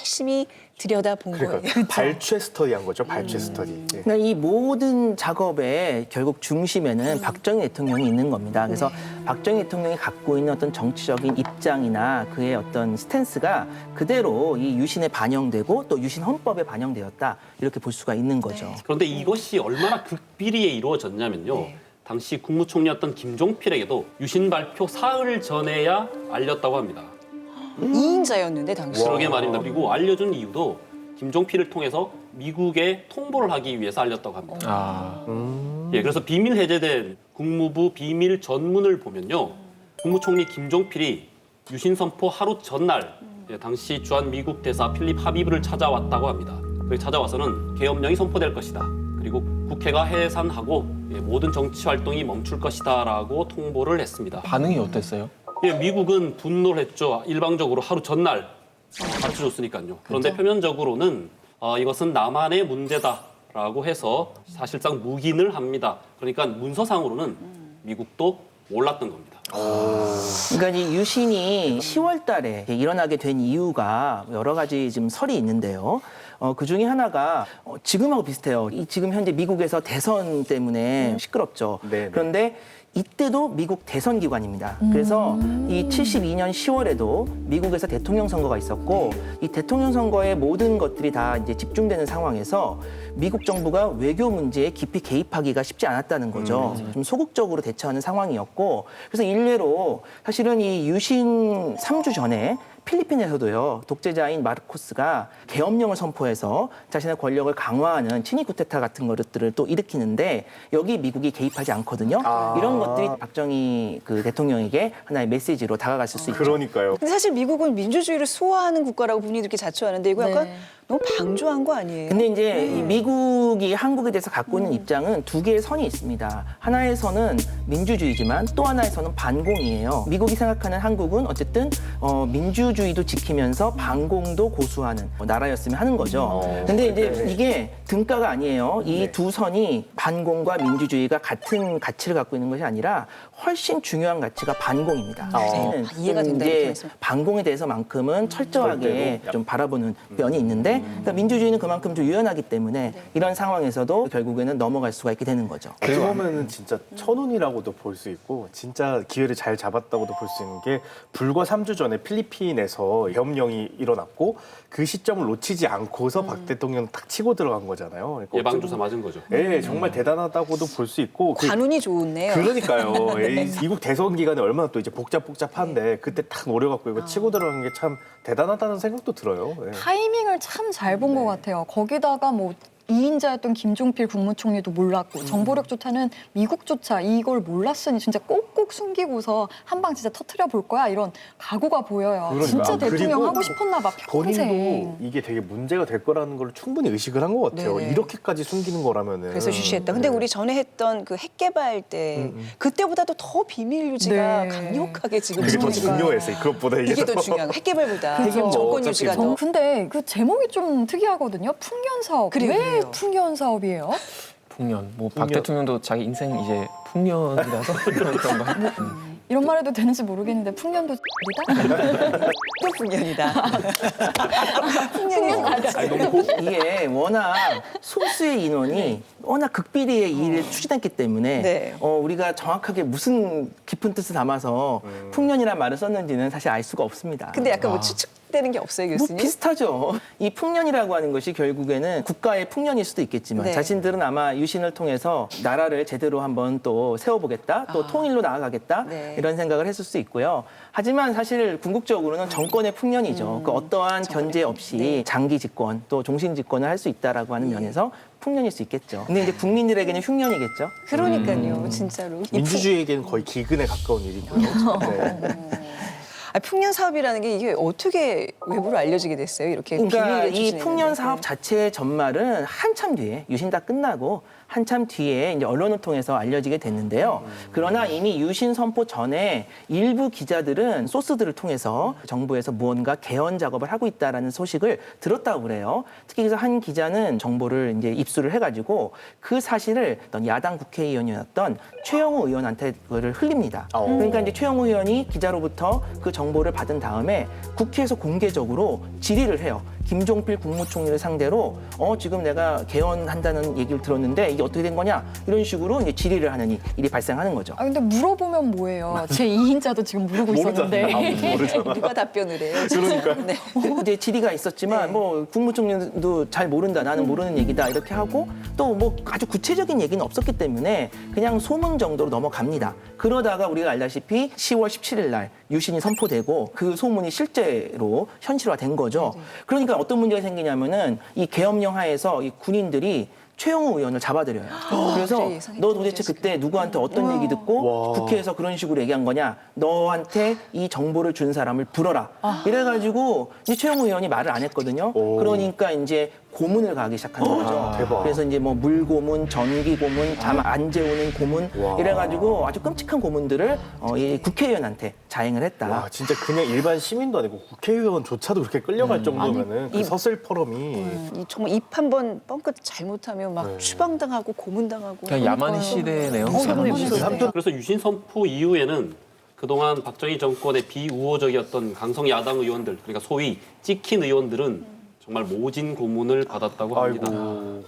열심히 들여다본 그러니까 거예요. 발췌 스터디한 거죠. 발췌 스터디. 예. 그러니까 이 모든 작업의 결국 중심에는 박정희 대통령이 있는 겁니다. 그래서 박정희 대통령이 갖고 있는 어떤 정치적인 입장이나 그의 어떤 스탠스가 그대로 이 유신에 반영되고 또 유신 헌법에 반영되었다 이렇게 볼 수가 있는 거죠. 그런데 이것이 얼마나 극비리에 이루어졌냐면요. 당시 국무총리였던 김종필에게도 유신 발표 사흘 전에야 알렸다고 합니다. 2인자였는데 당시. 그러게 말입니다. 그리고 알려준 이유도 김종필을 통해서 미국에 통보를 하기 위해서 알렸다고 합니다. 예, 그래서 비밀 해제된 국무부 비밀 전문을 보면요. 국무총리 김종필이 유신 선포 하루 전날 당시 주한 미국 대사 필립 하비브를 찾아왔다고 합니다. 그에 찾아와서는 계엄령이 선포될 것이다. 그리고 국회가 해산하고 모든 정치 활동이 멈출 것이다라고 통보를 했습니다. 반응이 어땠어요? 예, 미국은 분노를 했죠. 일방적으로 하루 전날 가르쳐줬으니까요. 그런데 표면적으로는 이것은 남한의 문제다라고 해서 사실상 묵인을 합니다. 그러니까 문서상으로는 미국도 몰랐던 겁니다. 그러니까 이 유신이 10월 달에 일어나게 된 이유가 여러 가지 지금 설이 있는데요. 그 중에 하나가 지금하고 비슷해요. 지금 현재 미국에서 대선 때문에 시끄럽죠. 네네. 그런데 이때도 미국 대선 기관입니다. 그래서 이 72년 10월에도 미국에서 대통령 선거가 있었고 이 대통령 선거의 모든 것들이 다 이제 집중되는 상황에서 미국 정부가 외교 문제에 깊이 개입하기가 쉽지 않았다는 거죠. 좀 소극적으로 대처하는 상황이었고 그래서 일례로 사실은 이 유신 3주 전에 필리핀에서도요 독재자인 마르코스가 계엄령을 선포해서 자신의 권력을 강화하는 친위 쿠데타 같은 것들을 또 일으키는데 여기 미국이 개입하지 않거든요. 이런 것들이 박정희 그 대통령에게 하나의 메시지로 다가갔을 수 있죠. 그러니까요. 근데 사실 미국은 민주주의를 수호하는 국가라고 본인이 이렇게 자처하는데 이거 약간 너무 방조한 거 아니에요? 근데 이제 이 미국이 한국에 대해서 갖고 있는 입장은 두 개의 선이 있습니다. 하나의 선은 민주주의지만 또 하나의 선은 반공이에요. 미국이 생각하는 한국은 어쨌든 민주주의도 지키면서 반공도 고수하는 나라였으면 하는 거죠. 근데 이제 이게 등가가 아니에요. 이 두 선이 반공과 민주주의가 같은 가치를 갖고 있는 것이 아니라 훨씬 중요한 가치가 반공입니다. 이해가 된다, 이렇게 이제 말씀. 반공에 대해서만큼은 철저하게 좀 바라보는 면이 있는데 그러니까 민주주의는 그만큼 좀 유연하기 때문에 이런 상황에서도 결국에는 넘어갈 수가 있게 되는 거죠. 그러면은 진짜 천운이라고도 볼 수 있고 진짜 기회를 잘 잡았다고도 볼 수 있는 게 불과 3주 전에 필리핀에서 계엄령이 일어났고 그 시점을 놓치지 않고서 박 대통령 딱 치고 들어간 거잖아요. 그러니까 예방주사 맞은 거죠. 네, 정말 대단하다고도 볼 수 있고 관운이 좋네요. 그러니까요. 미국 대선 기간에 얼마나 또 이제 복잡한데 그때 딱 노려갖고 이거 치고 들어간 게 참 대단하다는 생각도 들어요. 네. 타이밍을 참 잘 본 것 같아요. 거기다가 뭐 2인자였던 김종필 국무총리도 몰랐고 정보력조차는 미국조차 이걸 몰랐으니 진짜 꼭꼭 숨기고서 한 방 진짜 터트려 볼 거야 이런 각오가 보여요. 그러니까. 진짜 대통령 그리고 하고 싶었나 봐 평생. 본인도 이게 되게 문제가 될 거라는 걸 충분히 의식을 한 것 같아요. 네네. 이렇게까지 숨기는 거라면은. 그래서 주시했다. 근데 우리 전에 했던 그 핵개발 때 그때보다도 더 비밀 유지가 네. 강력하게 지금 그게 더 진행되고 중요했어요. 그것보다 이게 더 중요한 거. 핵개발보다 그죠. 정권 유지가 더. 근데 그 제목이 좀 특이하거든요. 풍년 사업. 그래요, 왜 그래요. 풍년 사업이에요? 풍년. 뭐 박 대통령도 자기 인생 이제 풍년이라서 그런 거. 이런 말 해도 되는지 모르겠는데 풍년도 X이다? 또 풍년이다. 풍년이 이게 워낙 소수의 인원이 워낙 극비리의 일을 추진했기 때문에 네. 우리가 정확하게 무슨 깊은 뜻을 담아서 풍년이라는 말을 썼는지는 사실 알 수가 없습니다. 근데 약간 뭐 추측되는 게 없어요, 뭐 교수님? 비슷하죠. 이 풍년이라고 하는 것이 결국에는 국가의 풍년일 수도 있겠지만 네. 자신들은 아마 유신을 통해서 나라를 제대로 한번 또 세워보겠다, 또 통일로 나아가겠다 네. 이런 생각을 했을 수 있고요. 하지만 사실 궁극적으로는 정권의 풍년이죠. 그 어떠한 견제 없이 네. 장기 집권 또 종신 집권을 할 수 있다라고 하는 면에서 풍년일 수 있겠죠. 근데 이제 국민들에게는 흉년이겠죠. 그러니까요, 진짜로. 이 민주주의에게는 거의 기근에 가까운 일이고요. 네. 풍년 사업이라는 게 이게 어떻게 외부로 알려지게 됐어요? 이렇게 그러니까 비밀을 이 추진했는데. 풍년 사업 자체의 전말은 한참 뒤에 유신 다 끝나고 한참 뒤에 이제 언론을 통해서 알려지게 됐는데요. 그러나 이미 유신 선포 전에 일부 기자들은 소스들을 통해서 정부에서 무언가 개헌 작업을 하고 있다라는 소식을 들었다고 그래요. 특히 그래서 한 기자는 정보를 이제 입수를 해가지고 그 사실을 어떤 야당 국회의원이었던 최영우 의원한테 그거를 흘립니다. 그러니까 이제 최영우 의원이 기자로부터 그 정보를 받은 다음에 국회에서 공개적으로 질의를 해요. 김종필 국무총리를 상대로 지금 내가 개헌한다는 얘기를 들었는데 이게 어떻게 된 거냐 이런 식으로 이제 질의를 하는 일이 발생하는 거죠. 아 근데 물어보면 뭐예요? 제 2인자도 지금 물고 있었는데. 모르잖아. 누가 답변을 해요? 그러니까. 네. 이제 질의가 있었지만 네. 뭐 국무총리도 잘 모른다, 나는 모르는 얘기다 이렇게 하고 또 뭐 아주 구체적인 얘기는 없었기 때문에 그냥 소문 정도로 넘어갑니다. 그러다가 우리가 알다시피 10월 17일 날 유신이 선포되고 그 소문이 실제로 현실화된 거죠. 그러니까 어떤 문제가 생기냐면은 이 계엄령 하에서 이 군인들이 최영우 의원을 잡아들여요. 그래서 그래, 예상했던 너 도대체 문제였을 그때 누구한테 어떤 얘기 듣고 국회에서 그런 식으로 얘기한 거냐? 너한테 이 정보를 준 사람을 불어라. 이래가지고 이제 최영우 의원이 말을 안 했거든요. 그러니까 이제 고문을 가기 시작한 거죠. 대박. 그래서 이제 뭐 물고문, 전기고문, 잠 안 재우는 고문 이래가지고 아주 끔찍한 고문들을 이 국회의원한테 자행을 했다. 와, 진짜 그냥 일반 시민도 아니고 국회의원조차도 그렇게 끌려갈 정도면은 그 서슬퍼럼이 정말 입 한 번 뻥끗 잘못하면 막 추방당하고 고문당하고. 그냥 야만의 시대네요. 그래서 유신 선포 이후에는 그동안 박정희 정권의 비우호적이었던 강성 야당 의원들, 그러니까 소위 찍힌 의원들은 정말 모진 고문을 받았다고 합니다.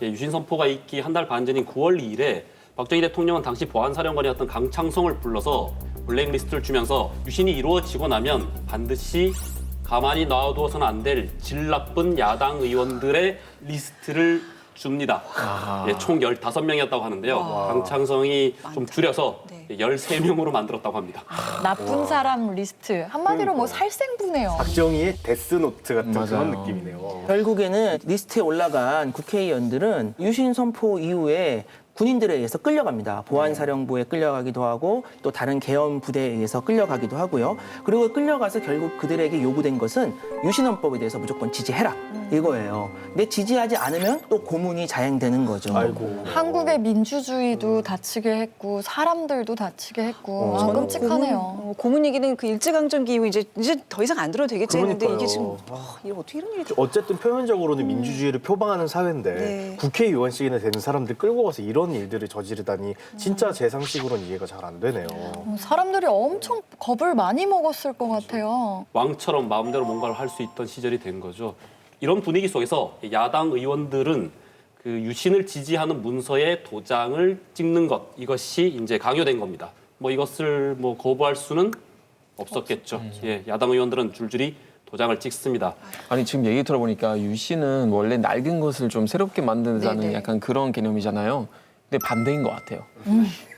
예, 유신 선포가 있기 한 달 반 전인 9월 2일에 박정희 대통령은 당시 보안사령관이었던 강창성을 불러서 블랙리스트를 주면서 유신이 이루어지고 나면 반드시 가만히 놔두어서는 안 될 질 나쁜 야당 의원들의 리스트를 줍니다. 예, 총 15명이었다고 하는데요. 강창성이 좀 줄여서 13명으로 만들었다고 합니다. 나쁜 사람 리스트. 한마디로 뭐 살생부네요. 박정희의 데스노트 같은 맞아요. 그런 느낌이네요. 결국에는 리스트에 올라간 국회의원들은 유신 선포 이후에 군인들에 의해서 끌려갑니다. 보안사령부에 끌려가기도 하고 또 다른 계엄 부대에 의해서 끌려가기도 하고요. 그리고 끌려가서 결국 그들에게 요구된 것은 유신헌법에 대해서 무조건 지지해라 이거예요. 근데 지지하지 않으면 또 고문이 자행되는 거죠. 아이고. 한국의 민주주의도 다치게 했고 사람들도 다치게 했고 아, 끔찍하네요. 고문 얘기는 그 일제강점기 이후 이제 더 이상 안 들어도 되겠지 했는데 그러니까요. 이게 지금 이게 어떻게 이런 일이 어쨌든 표면적으로는 민주주의를 표방하는 사회인데 네. 국회의원씩이나 되는 사람들 끌고 가서 이런 일들을 저지르다니 진짜 제 상식으로는 이해가 잘 안 되네요. 사람들이 엄청 겁을 많이 먹었을 것 같아요. 왕처럼 마음대로 뭔가를 할 수 있던 시절이 된 거죠. 이런 분위기 속에서 야당 의원들은 그 유신을 지지하는 문서에 도장을 찍는 것, 이것이 이제 강요된 겁니다. 뭐 이것을 뭐 거부할 수는 없었겠죠. 예, 야당 의원들은 줄줄이 도장을 찍습니다. 아니 지금 얘기 들어보니까 유신은 원래 낡은 것을 좀 새롭게 만드자는 네네. 약간 그런 개념이잖아요. 근데 반대인 것 같아요.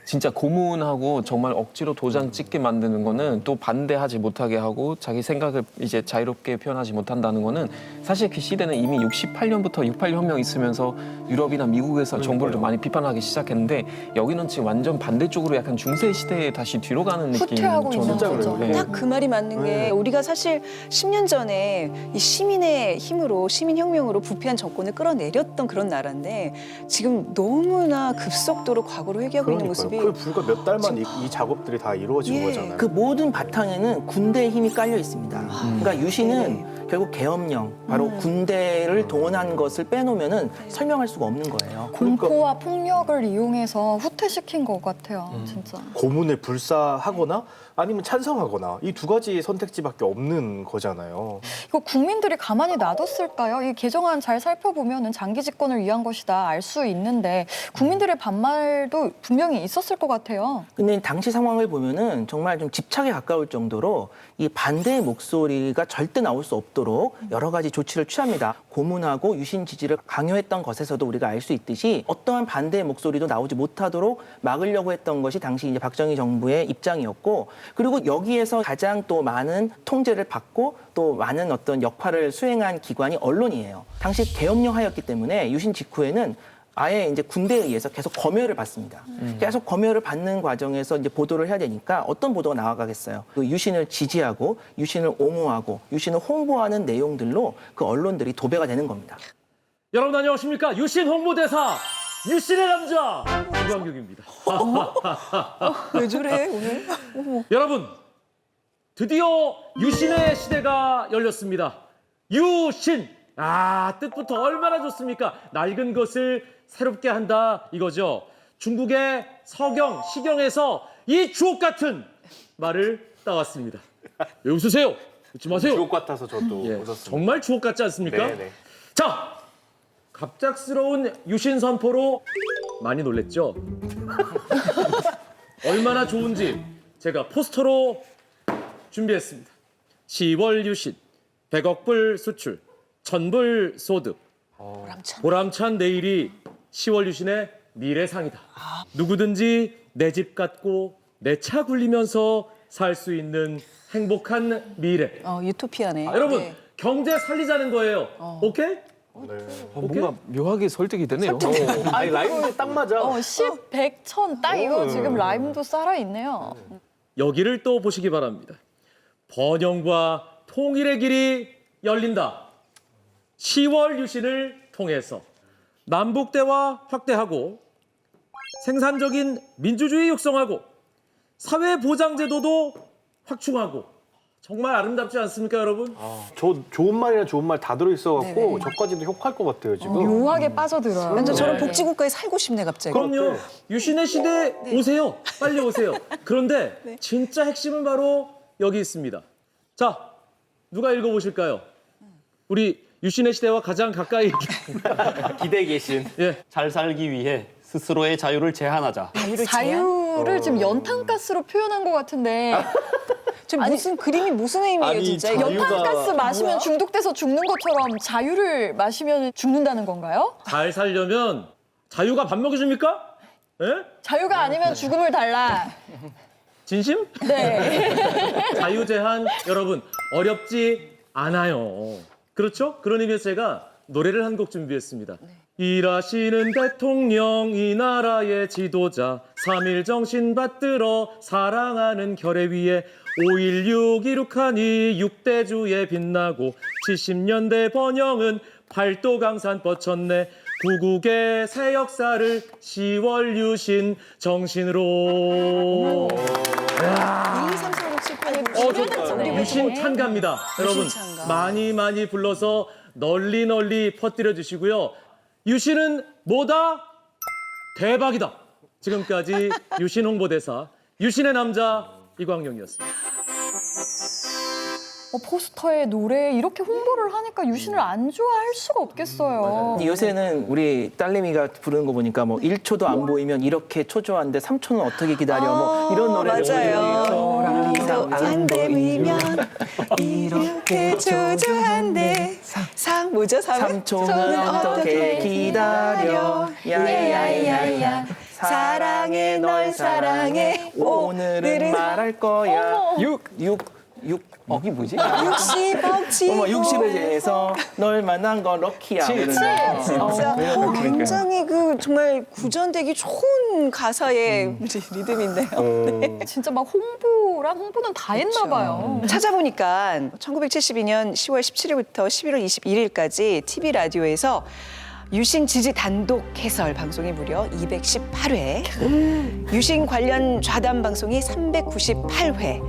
진짜 고문하고 정말 억지로 도장 찍게 만드는 거는 또 반대하지 못하게 하고 자기 생각을 이제 자유롭게 표현하지 못한다는 거는 사실 그 시대는 이미 68년부터 68혁명 있으면서 유럽이나 미국에서 정부를 좀 많이 비판하기 시작했는데 여기는 지금 완전 반대쪽으로 약간 중세 시대에 다시 뒤로 가는 느낌. 후퇴하고 있는 저는 거죠. 네. 딱 그 말이 맞는 게 우리가 사실 10년 전에 이 시민의 힘으로 시민혁명으로 부패한 정권을 끌어내렸던 그런 나라인데 지금 너무나 급속도로 과거로 회귀하고 있는 모습이 그 불과 몇 달만 이 작업들이 다 이루어진 예. 거잖아요. 그 모든 바탕에는 군대의 힘이 깔려 있습니다. 그러니까 유신은 결국 계엄령, 바로 군대를 동원한 것을 빼놓으면은 설명할 수가 없는 거예요. 공포와 폭력을 이용해서 후퇴시킨 것 같아요. 진짜. 고문을 불사하거나 아니면 찬성하거나 이 두 가지 선택지밖에 없는 거잖아요. 이거 국민들이 가만히 놔뒀을까요? 이 개정안 잘 살펴보면 장기 집권을 위한 것이다 알 수 있는데 국민들의 반말도 분명히 있었을 것 같아요. 근데 당시 상황을 보면은 정말 좀 집착에 가까울 정도로 이 반대의 목소리가 절대 나올 수 없도록 여러 가지 조치를 취합니다. 고문하고 유신 지지를 강요했던 것에서도 우리가 알 수 있듯이 어떠한 반대의 목소리도 나오지 못하도록 막으려고 했던 것이 당시 이제 박정희 정부의 입장이었고, 그리고 여기에서 가장 또 많은 통제를 받고 또 많은 어떤 역할을 수행한 기관이 언론이에요. 당시 계엄령 하였기 때문에 유신 직후에는 아예 이제 군대에 의해서 계속 검열을 받습니다. 계속 검열을 받는 과정에서 이제 보도를 해야 되니까 어떤 보도가 나와가겠어요. 그 유신을 지지하고 유신을 옹호하고 유신을 홍보하는 내용들로 그 언론들이 도배가 되는 겁니다. 여러분 안녕하십니까? 유신 홍보대사 유신의 남자 이광규입니다. 왜 저래 오늘? 여러분 드디어 유신의 시대가 열렸습니다. 유신! 뜻부터 얼마나 좋습니까? 낡은 것을 새롭게 한다 이거죠. 중국의 서경, 시경에서 이 주옥 같은 말을 따왔습니다. 왜 웃으세요? 웃지 마세요. 주옥 같아서 저도 예, 웃었습니다. 정말 주옥 같지 않습니까? 네네. 자, 갑작스러운 유신 선포로 많이 놀랬죠? 얼마나 좋은지 제가 포스터로 준비했습니다. 10월 유신, 100억 불 수출, 1000불 소득. 보람찬 내일이 10월 유신의 미래상이다. 누구든지 내 집 갖고 내 차 굴리면서 살 수 있는 행복한 미래. 유토피아네. 여러분, 네. 경제 살리자는 거예요. 오케이? 뭔가 묘하게 설득이 되네요. 아니 라임도 딱 맞아. 10, 100, 1000 딱 이거 지금 라임도 살아있네요. 여기를 또 보시기 바랍니다. 번영과 통일의 길이 열린다. 10월 유신을 통해서 남북대화 확대하고 생산적인 민주주의 육성하고 사회보장제도도 확충하고 정말 아름답지 않습니까, 여러분? 저 좋은 말이나 좋은 말 다 들어있어갖고 네네. 저까지도 효과할 것 같아요 지금. 묘하게 빠져들어요. 완전 저런 네. 복지국가에 살고 싶네 갑자기. 그럼요. 유신의 시대 오세요. 빨리 오세요. 그런데 진짜 핵심은 바로 여기 있습니다. 자, 누가 읽어보실까요? 우리 유신의 시대와 가장 가까이 기대에 계신. 예. 잘 살기 위해 스스로의 자유를 제한하자. 자유를 지금 연탄가스로 표현한 것 같은데 지금 무슨 그림이 무슨 의미예요 아니, 진짜? 자유가- 연탄가스 마시면 중독돼서 죽는 것처럼 자유를 마시면 죽는다는 건가요? 잘 살려면 자유가 밥 먹여줍니까? 예? 자유가 아니면 죽음을 달라. 진심? 네. 자유 제한 여러분 어렵지 않아요. 그렇죠? 그런 의미에서 제가 노래를 한 곡 준비했습니다. 일하시는 대통령 이 나라의 지도자 3.1 정신 받들어 사랑하는 결의 위에 5.16 이룩하니 6대주에 빛나고 70년대 번영은 팔도 강산 뻗쳤네 구국의 새 역사를 10월 유신 정신으로 1, 2, 3, 4, 5, 7, 8, 9, 유신 찬가입니다. 여러분 찬가. 많이 불러서 널리 퍼뜨려 주시고요. 유신은 뭐다? 대박이다. 지금까지 유신 홍보대사 유신의 남자 이광용이었습니다. 포스터에 노래 이렇게 홍보를 하니까 유신을 안 좋아할 수가 없겠어요. 요새는 우리 딸내미가 부르는 거 보니까 뭐 1초도 안 보이면 이렇게 초조한데 3초는 어떻게 기다려 뭐 이런 노래를 맞아요. 부르더라고요. 안 되면 이렇게 초조한데 뭐죠? 3초는 어떻게 기다려 야야야야 사랑해 널 사랑해 오늘은 말할 거야 6이 뭐지? 60억 지고 어머 60에 대해서 널 만난 건 럭키야 진짜 굉장히 그 정말 구전되기 좋은 가사의 리듬인데요. 진짜 막 홍보는 다 했나 봐요. 찾아보니까 1972년 10월 17일부터 11월 21일까지 TV 라디오에서 유신 지지 단독 해설 방송이 무려 218회, 유신 관련 좌담 방송이 398회,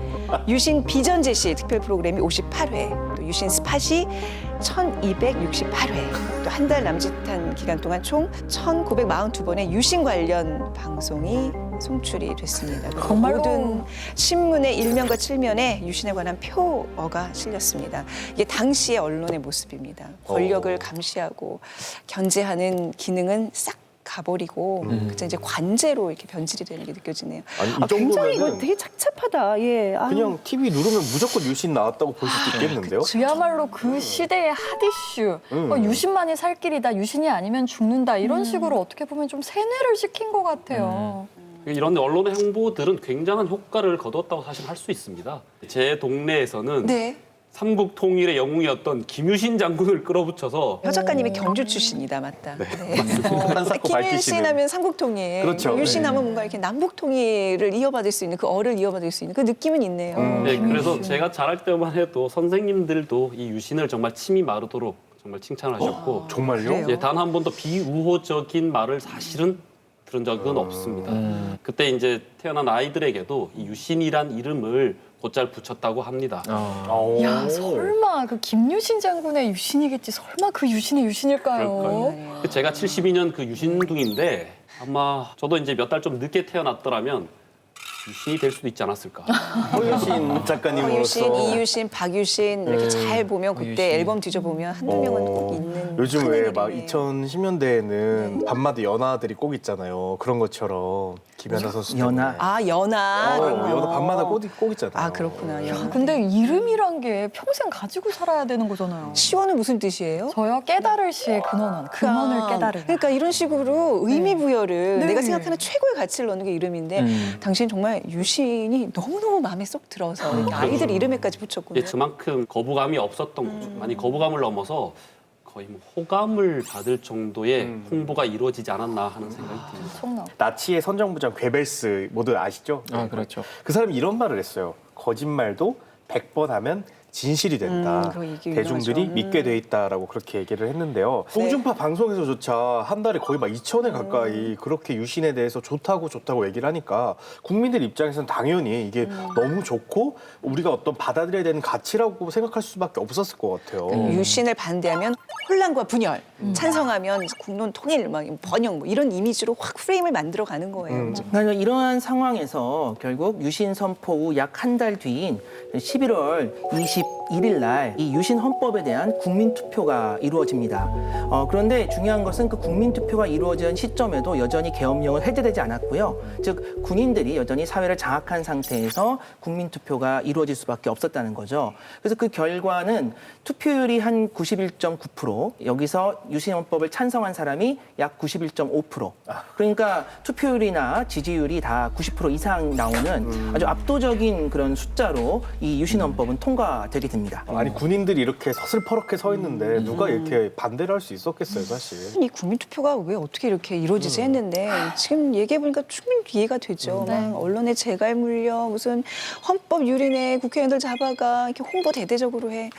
유신 비전 제시 특별 프로그램이 58회, 또 유신 스팟이 1268회, 또 한 달 남짓한 기간 동안 총 1942번의 유신 관련 방송이 송출이 됐습니다. 정말로? 모든 신문의 일면과 칠면에 유신에 관한 표어가 실렸습니다. 이게 당시의 언론의 모습입니다. 권력을 감시하고 견제하는 기능은 싹 가버리고 그저 이제 관제로 이렇게 변질이 되는 게 느껴지네요. 아니, 이 굉장히 정도면은 이거 되게 착잡하다. 예. 그냥 TV 누르면 무조건 유신 나왔다고 볼 수도 있겠는데요? 그야말로 그 시대의 핫이슈. 유신만이 살 길이다. 유신이 아니면 죽는다. 이런 식으로 어떻게 보면 좀 세뇌를 시킨 것 같아요. 이런 언론의 홍보들은 굉장한 효과를 거두었다고 사실 할 수 있습니다. 제 동네에서는 네. 삼국 통일의 영웅이었던 김유신 장군을 끌어붙여서 혀 작가님이 경주 출신이다, 맞다. 네. 한사코 김유신 밝히시는. 하면 삼국통일, 그렇죠. 유신하면 뭔가 이렇게 남북통일을 이어받을 수 있는 그 어를 이어받을 수 있는 그 느낌은 있네요. 네, 그래서 제가 자랄 때만 해도 선생님들도 이 유신을 정말 침이 마르도록 정말 칭찬을 하셨고 정말요? 그래요? 예, 단 한 번도 비우호적인 말을 사실은 들은 적은 없습니다. 그때 이제 태어난 아이들에게도 이 유신이란 이름을 곧잘 붙였다고 합니다. 야, 설마 그 김유신 장군의 유신이겠지. 설마 그 유신의 유신일까요? 그럴까요? 제가 72년 그 유신둥인데 아마 저도 이제 몇 달 좀 늦게 태어났더라면 유신이 될 수도 있지 않았을까. 허유신 작가님으로서 허유신, 이유신, 박유신 이렇게 잘 보면 그때 앨범 뒤져보면 한두 명은 꼭 있는 요즘 큰 왜 막 애들이네. 2010년대에는 밤마다 연하들이 꼭 있잖아요. 그런 것처럼 김연아 선수 연하. 아, 연하. 그런 거. 연하 밤마다 꼭 있잖아요. 아, 그렇구나. 연하. 근데 이름이란 게 평생 가지고 살아야 되는 거잖아요. 시원은 무슨 뜻이에요? 저요 깨달을 시의 근원원, 근원을 깨달으라. 그러니까 이런 식으로 의미 부여를 네. 내가 생각하는 최고의 가치를 넣는 게 이름인데 당신 정말 유신이 너무너무 마음에 쏙 들어서 이렇게 아이들 이름에까지 붙였군요. 이제 그만큼 거부감이 없었던 거죠. 아니 거부감을 넘어서 거의 뭐 호감을 받을 정도의 홍보가 이루어지지 않았나 하는 생각이 듭니다. 엄청나. 나치의 선정부장 괴벨스 모두 아시죠? 아, 그렇죠. 그 사람이 이런 말을 했어요. 거짓말도 100번 하면 진실이 된다. 그거 이게 대중들이 유명하죠. 믿게 돼 있다라고 그렇게 얘기를 했는데요. 네. 홍준파 방송에서조차 한 달에 거의 막 2,000회 가까이 그렇게 유신에 대해서 좋다고 얘기를 하니까 국민들 입장에서는 당연히 이게 너무 좋고 우리가 어떤 받아들여야 되는 가치라고 생각할 수밖에 없었을 것 같아요. 유신을 반대하면 혼란과 분열, 찬성하면 국론 통일, 막 번영 뭐 이런 이미지로 확 프레임을 만들어 가는 거예요. 그러니까 이러한 상황에서 결국 유신 선포 후 약 한 달 뒤인 11월 21일 날 이 유신 헌법에 대한 국민 투표가 이루어집니다. 그런데 중요한 것은 그 국민 투표가 이루어진 시점에도 여전히 계엄령은 해제되지 않았고요. 즉 군인들이 여전히 사회를 장악한 상태에서 국민 투표가 이루어질 수밖에 없었다는 거죠. 그래서 그 결과는 투표율이 한 91.9%, 여기서 유신 헌법을 찬성한 사람이 약 91.5%. 그러니까 투표율이나 지지율이 다 90% 이상 나오는 아주 압도적인 그런 숫자로 이 유신 헌법은 통과되게 됩니다. 아니 군인들이 이렇게 서슬퍼렇게 서 있는데 누가 이렇게 반대를 할 수 있었겠어요, 사실. 이 국민투표가 왜 어떻게 이렇게 이루어지지 했는데 지금 얘기해보니까 충분히 이해가 되죠. 막 언론에 재갈 물려 무슨 헌법 유린에 국회의원들 잡아가 이렇게 홍보 대대적으로 해.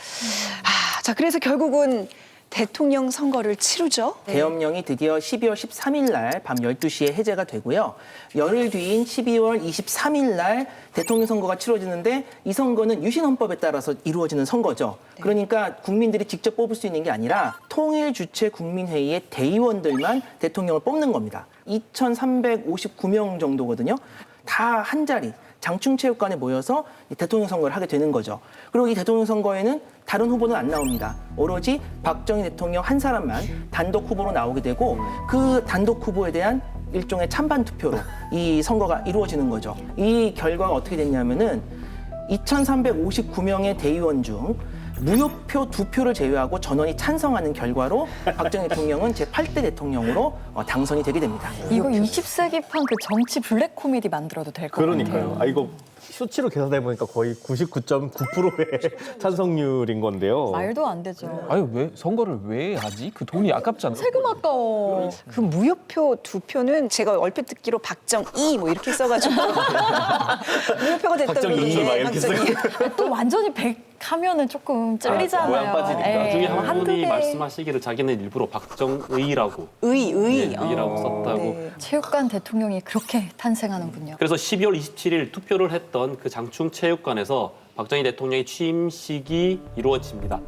자, 그래서 결국은 대통령 선거를 치르죠. 계엄령이 드디어 12월 13일 날 밤 12시에 해제가 되고요. 열흘 뒤인 12월 23일 날 대통령 선거가 치러지는데 이 선거는 유신 헌법에 따라서 이루어지는 선거죠. 그러니까 국민들이 직접 뽑을 수 있는 게 아니라 통일 주체 국민회의의 대의원들만 대통령을 뽑는 겁니다. 2,359명 정도거든요. 다 한 자리. 장충체육관에 모여서 이 대통령 선거를 하게 되는 거죠. 그리고 이 대통령 선거에는 다른 후보는 안 나옵니다. 오로지 박정희 대통령 한 사람만 단독 후보로 나오게 되고 그 단독 후보에 대한 일종의 찬반 투표로 이 선거가 이루어지는 거죠. 이 결과가 어떻게 됐냐면은 2,359명의 대의원 중 무효표 2표를 제외하고 전원이 찬성하는 결과로 박정희 대통령은 제8대 대통령으로 당선이 되게 됩니다. 이거 20세기판 그 정치 블랙 코미디 만들어도 될 것 같아요. 그러니까요. 아 이거 수치로 계산해 보니까 거의 99.9%의 찬성률인 건데요. 말도 안 되죠. 아유, 왜 선거를 왜 하지? 그 돈이 아깝잖아. 세금 아까워. 그 무효표 2표는 제가 얼핏 듣기로 박정희 뭐 이렇게 써가지고 무효표가 됐다고 박정희 그러는데 막 이렇게 박정희. 또 완전히 100 하면은 조금 찔리잖아요. 모양 빠지니까. 예, 나중에 한 한두 분이 개. 말씀하시기를 자기는 일부러 박정의라고 의라고 썼다고. 네. 체육관 대통령이 그렇게 탄생하는군요. 그래서 12월 27일 투표를 했던 그 장충체육관에서 박정희 대통령의 취임식이 이루어집니다.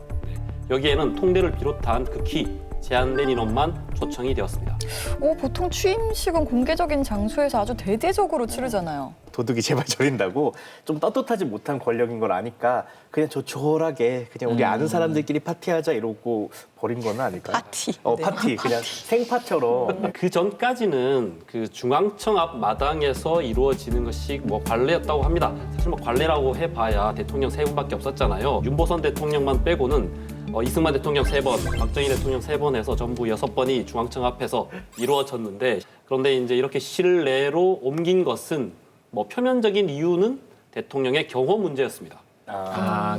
여기에는 통대를 비롯한 극히 제한된 인원만 초청이 되었습니다. 보통 취임식은 공개적인 장소에서 아주 대대적으로 치르잖아요. 도둑이 제발 저린다고 좀 떳떳하지 못한 권력인 걸 아니까 그냥 조촐하게 그냥 우리 아는 사람들끼리 파티하자 이러고 버린 건 아닐까요? 파티. 네. 파티 그냥 생파처럼. 그 전까지는 그 중앙청 앞 마당에서 이루어지는 것이 뭐 관례였다고 합니다. 사실 뭐 관례라고 해봐야 대통령 3분밖에 없었잖아요. 윤보선 대통령만 빼고는 이승만 대통령 3번, 박정희 대통령 3번에서 전부 6번이 중앙청 앞에서 이루어졌는데 그런데 이제 이렇게 실내로 옮긴 것은 뭐 표면적인 이유는 대통령의 경호 문제였습니다.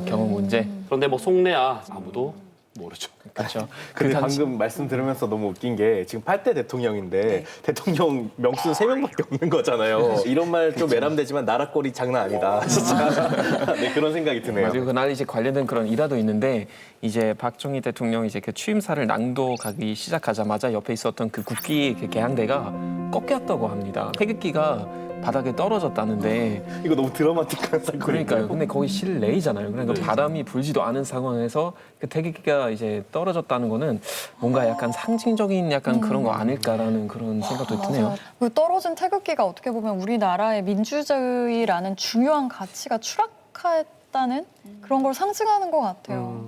경험 문제. 그런데 뭐 속내야 아무도 모르죠. 그렇죠. 근데 방금 말씀 들으면서 너무 웃긴 게 지금 8대 대통령인데 대통령 명수는 3명밖에 없는 거잖아요. 이런 말 좀 외람되지만 나라 꼴이 장난 아니다. 진짜. 네, 그런 생각이 드네요. 그리고 그날 이제 관련된 그런 일화도 있는데 이제 박정희 대통령 이제 그 취임사를 낭독하기 시작하자마자 옆에 있었던 그 국기 그 개항대가 꺾였다고 합니다. 태극기가 바닥에 떨어졌다는데 이거 너무 드라마틱한 사건이에요. 그러니까요. 근데 거기 실내이잖아요. 그러니까 바람이 불지도 않은 상황에서 그 태극기가 이제 떨어졌다는 거는 뭔가 약간 상징적인 약간 그런 거 아닐까라는 그런 생각도 드네요. 맞아요. 그 떨어진 태극기가 어떻게 보면 우리나라의 민주주의라는 중요한 가치가 추락했다는 그런 걸 상징하는 것 같아요.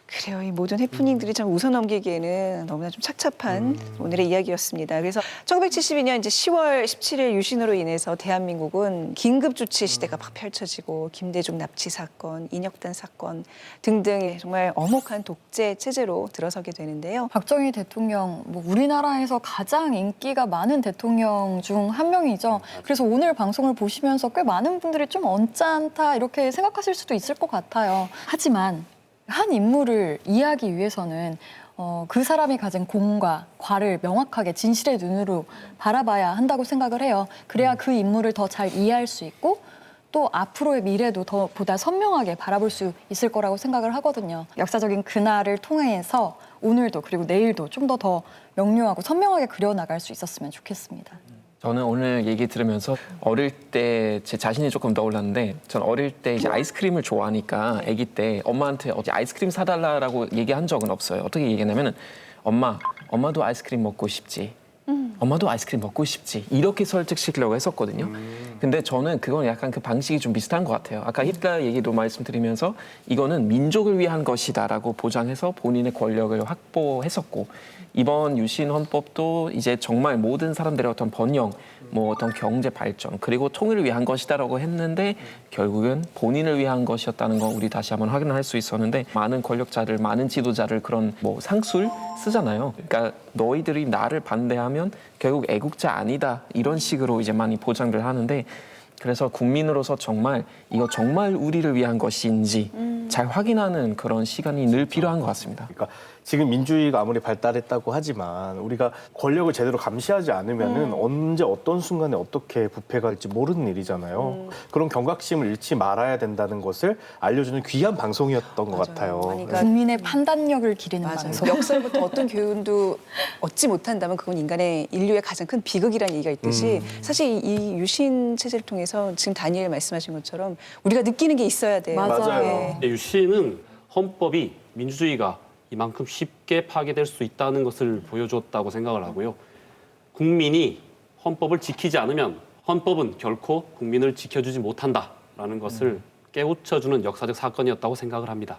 그래요. 이 모든 해프닝들이 참 웃어넘기기에는 너무나 좀 착잡한 오늘의 이야기였습니다. 그래서 1972년 이제 10월 17일 유신으로 인해서 대한민국은 긴급조치 시대가 막 펼쳐지고 김대중 납치 사건, 인혁단 사건 등등 정말 엄혹한 독재 체제로 들어서게 되는데요. 박정희 대통령, 뭐 우리나라에서 가장 인기가 많은 대통령 중 한 명이죠. 그래서 오늘 방송을 보시면서 꽤 많은 분들이 좀 언짢다 이렇게 생각하실 수도 있을 것 같아요. 하지만 한 인물을 이해하기 위해서는 그 사람이 가진 공과 과를 명확하게 진실의 눈으로 바라봐야 한다고 생각을 해요. 그래야 그 인물을 더 잘 이해할 수 있고 또 앞으로의 미래도 더 보다 선명하게 바라볼 수 있을 거라고 생각을 하거든요. 역사적인 그날을 통해서 오늘도 그리고 내일도 좀 더 명료하고 선명하게 그려나갈 수 있었으면 좋겠습니다. 저는 오늘 얘기 들으면서 어릴 때 제 자신이 조금 떠올랐는데 전 어릴 때 이제 아이스크림을 좋아하니까 아기 때 엄마한테 어제 아이스크림 사달라고 얘기한 적은 없어요. 어떻게 얘기했냐면은 엄마도 아이스크림 먹고 싶지. 엄마도 아이스크림 먹고 싶지. 이렇게 설득시키려고 했었거든요. 근데 저는 그건 약간 그 방식이 좀 비슷한 것 같아요. 아까 히틀러 얘기도 말씀드리면서 이거는 민족을 위한 것이다라고 보장해서 본인의 권력을 확보했었고 이번 유신 헌법도 이제 정말 모든 사람들의 어떤 번영, 뭐 어떤 경제 발전 그리고 통일을 위한 것이다라고 했는데 결국은 본인을 위한 것이었다는 거 우리 다시 한번 확인할 수 있었는데 많은 권력자들, 많은 지도자를 그런 뭐 상술 쓰잖아요. 그러니까 너희들이 나를 반대하면 결국 애국자 아니다 이런 식으로 이제 많이 보장을 하는데 그래서 국민으로서 정말 이거 정말 우리를 위한 것인지 잘 확인하는 그런 시간이 늘 필요한 것 같습니다. 그러니까 지금 민주주의가 아무리 발달했다고 하지만 우리가 권력을 제대로 감시하지 않으면은 언제 어떤 순간에 어떻게 부패가 될지 모르는 일이잖아요. 그런 경각심을 잃지 말아야 된다는 것을 알려주는 귀한 방송이었던 것 같아요. 그러니까 국민의 판단력을 기르는 맞아요. 방송. 역사로부터 어떤 교훈도 얻지 못한다면 그건 인류의 가장 큰 비극이라는 얘기가 있듯이 사실 이 유신 체제를 통해서 지금 다니엘 말씀하신 것처럼 우리가 느끼는 게 있어야 돼요. 맞아요. 네. 유신은 헌법이 민주주의가 이만큼 쉽게 파괴될 수 있다는 것을 보여줬다고 생각을 하고요. 국민이 헌법을 지키지 않으면 헌법은 결코 국민을 지켜주지 못한다라는 것을 깨우쳐주는 역사적 사건이었다고 생각을 합니다.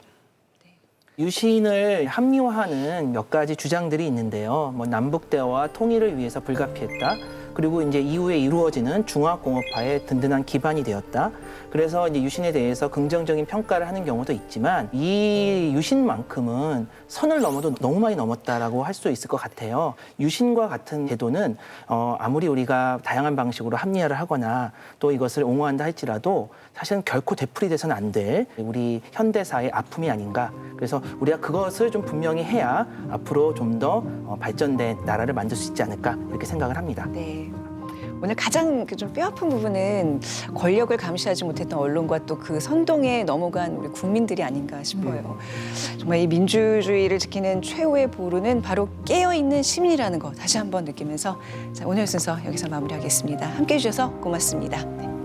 유신을 합리화하는 몇 가지 주장들이 있는데요. 뭐 남북 대화와 통일을 위해서 불가피했다. 그리고 이제 이후에 이루어지는 중화공업화의 든든한 기반이 되었다. 그래서 이제 유신에 대해서 긍정적인 평가를 하는 경우도 있지만 이 유신만큼은 선을 넘어도 너무 많이 넘었다라고 할 수 있을 것 같아요. 유신과 같은 제도는 아무리 우리가 다양한 방식으로 합리화를 하거나 또 이것을 옹호한다 할지라도 사실은 결코 되풀이돼서는 안 될 우리 현대사의 아픔이 아닌가. 그래서 우리가 그것을 좀 분명히 해야 앞으로 좀 더 발전된 나라를 만들 수 있지 않을까 이렇게 생각을 합니다. 네. 오늘 가장 좀 뼈아픈 부분은 권력을 감시하지 못했던 언론과 또 그 선동에 넘어간 우리 국민들이 아닌가 싶어요. 정말 이 민주주의를 지키는 최후의 보루는 바로 깨어있는 시민이라는 거 다시 한번 느끼면서 자, 오늘 순서 여기서 마무리하겠습니다. 함께해 주셔서 고맙습니다. 네.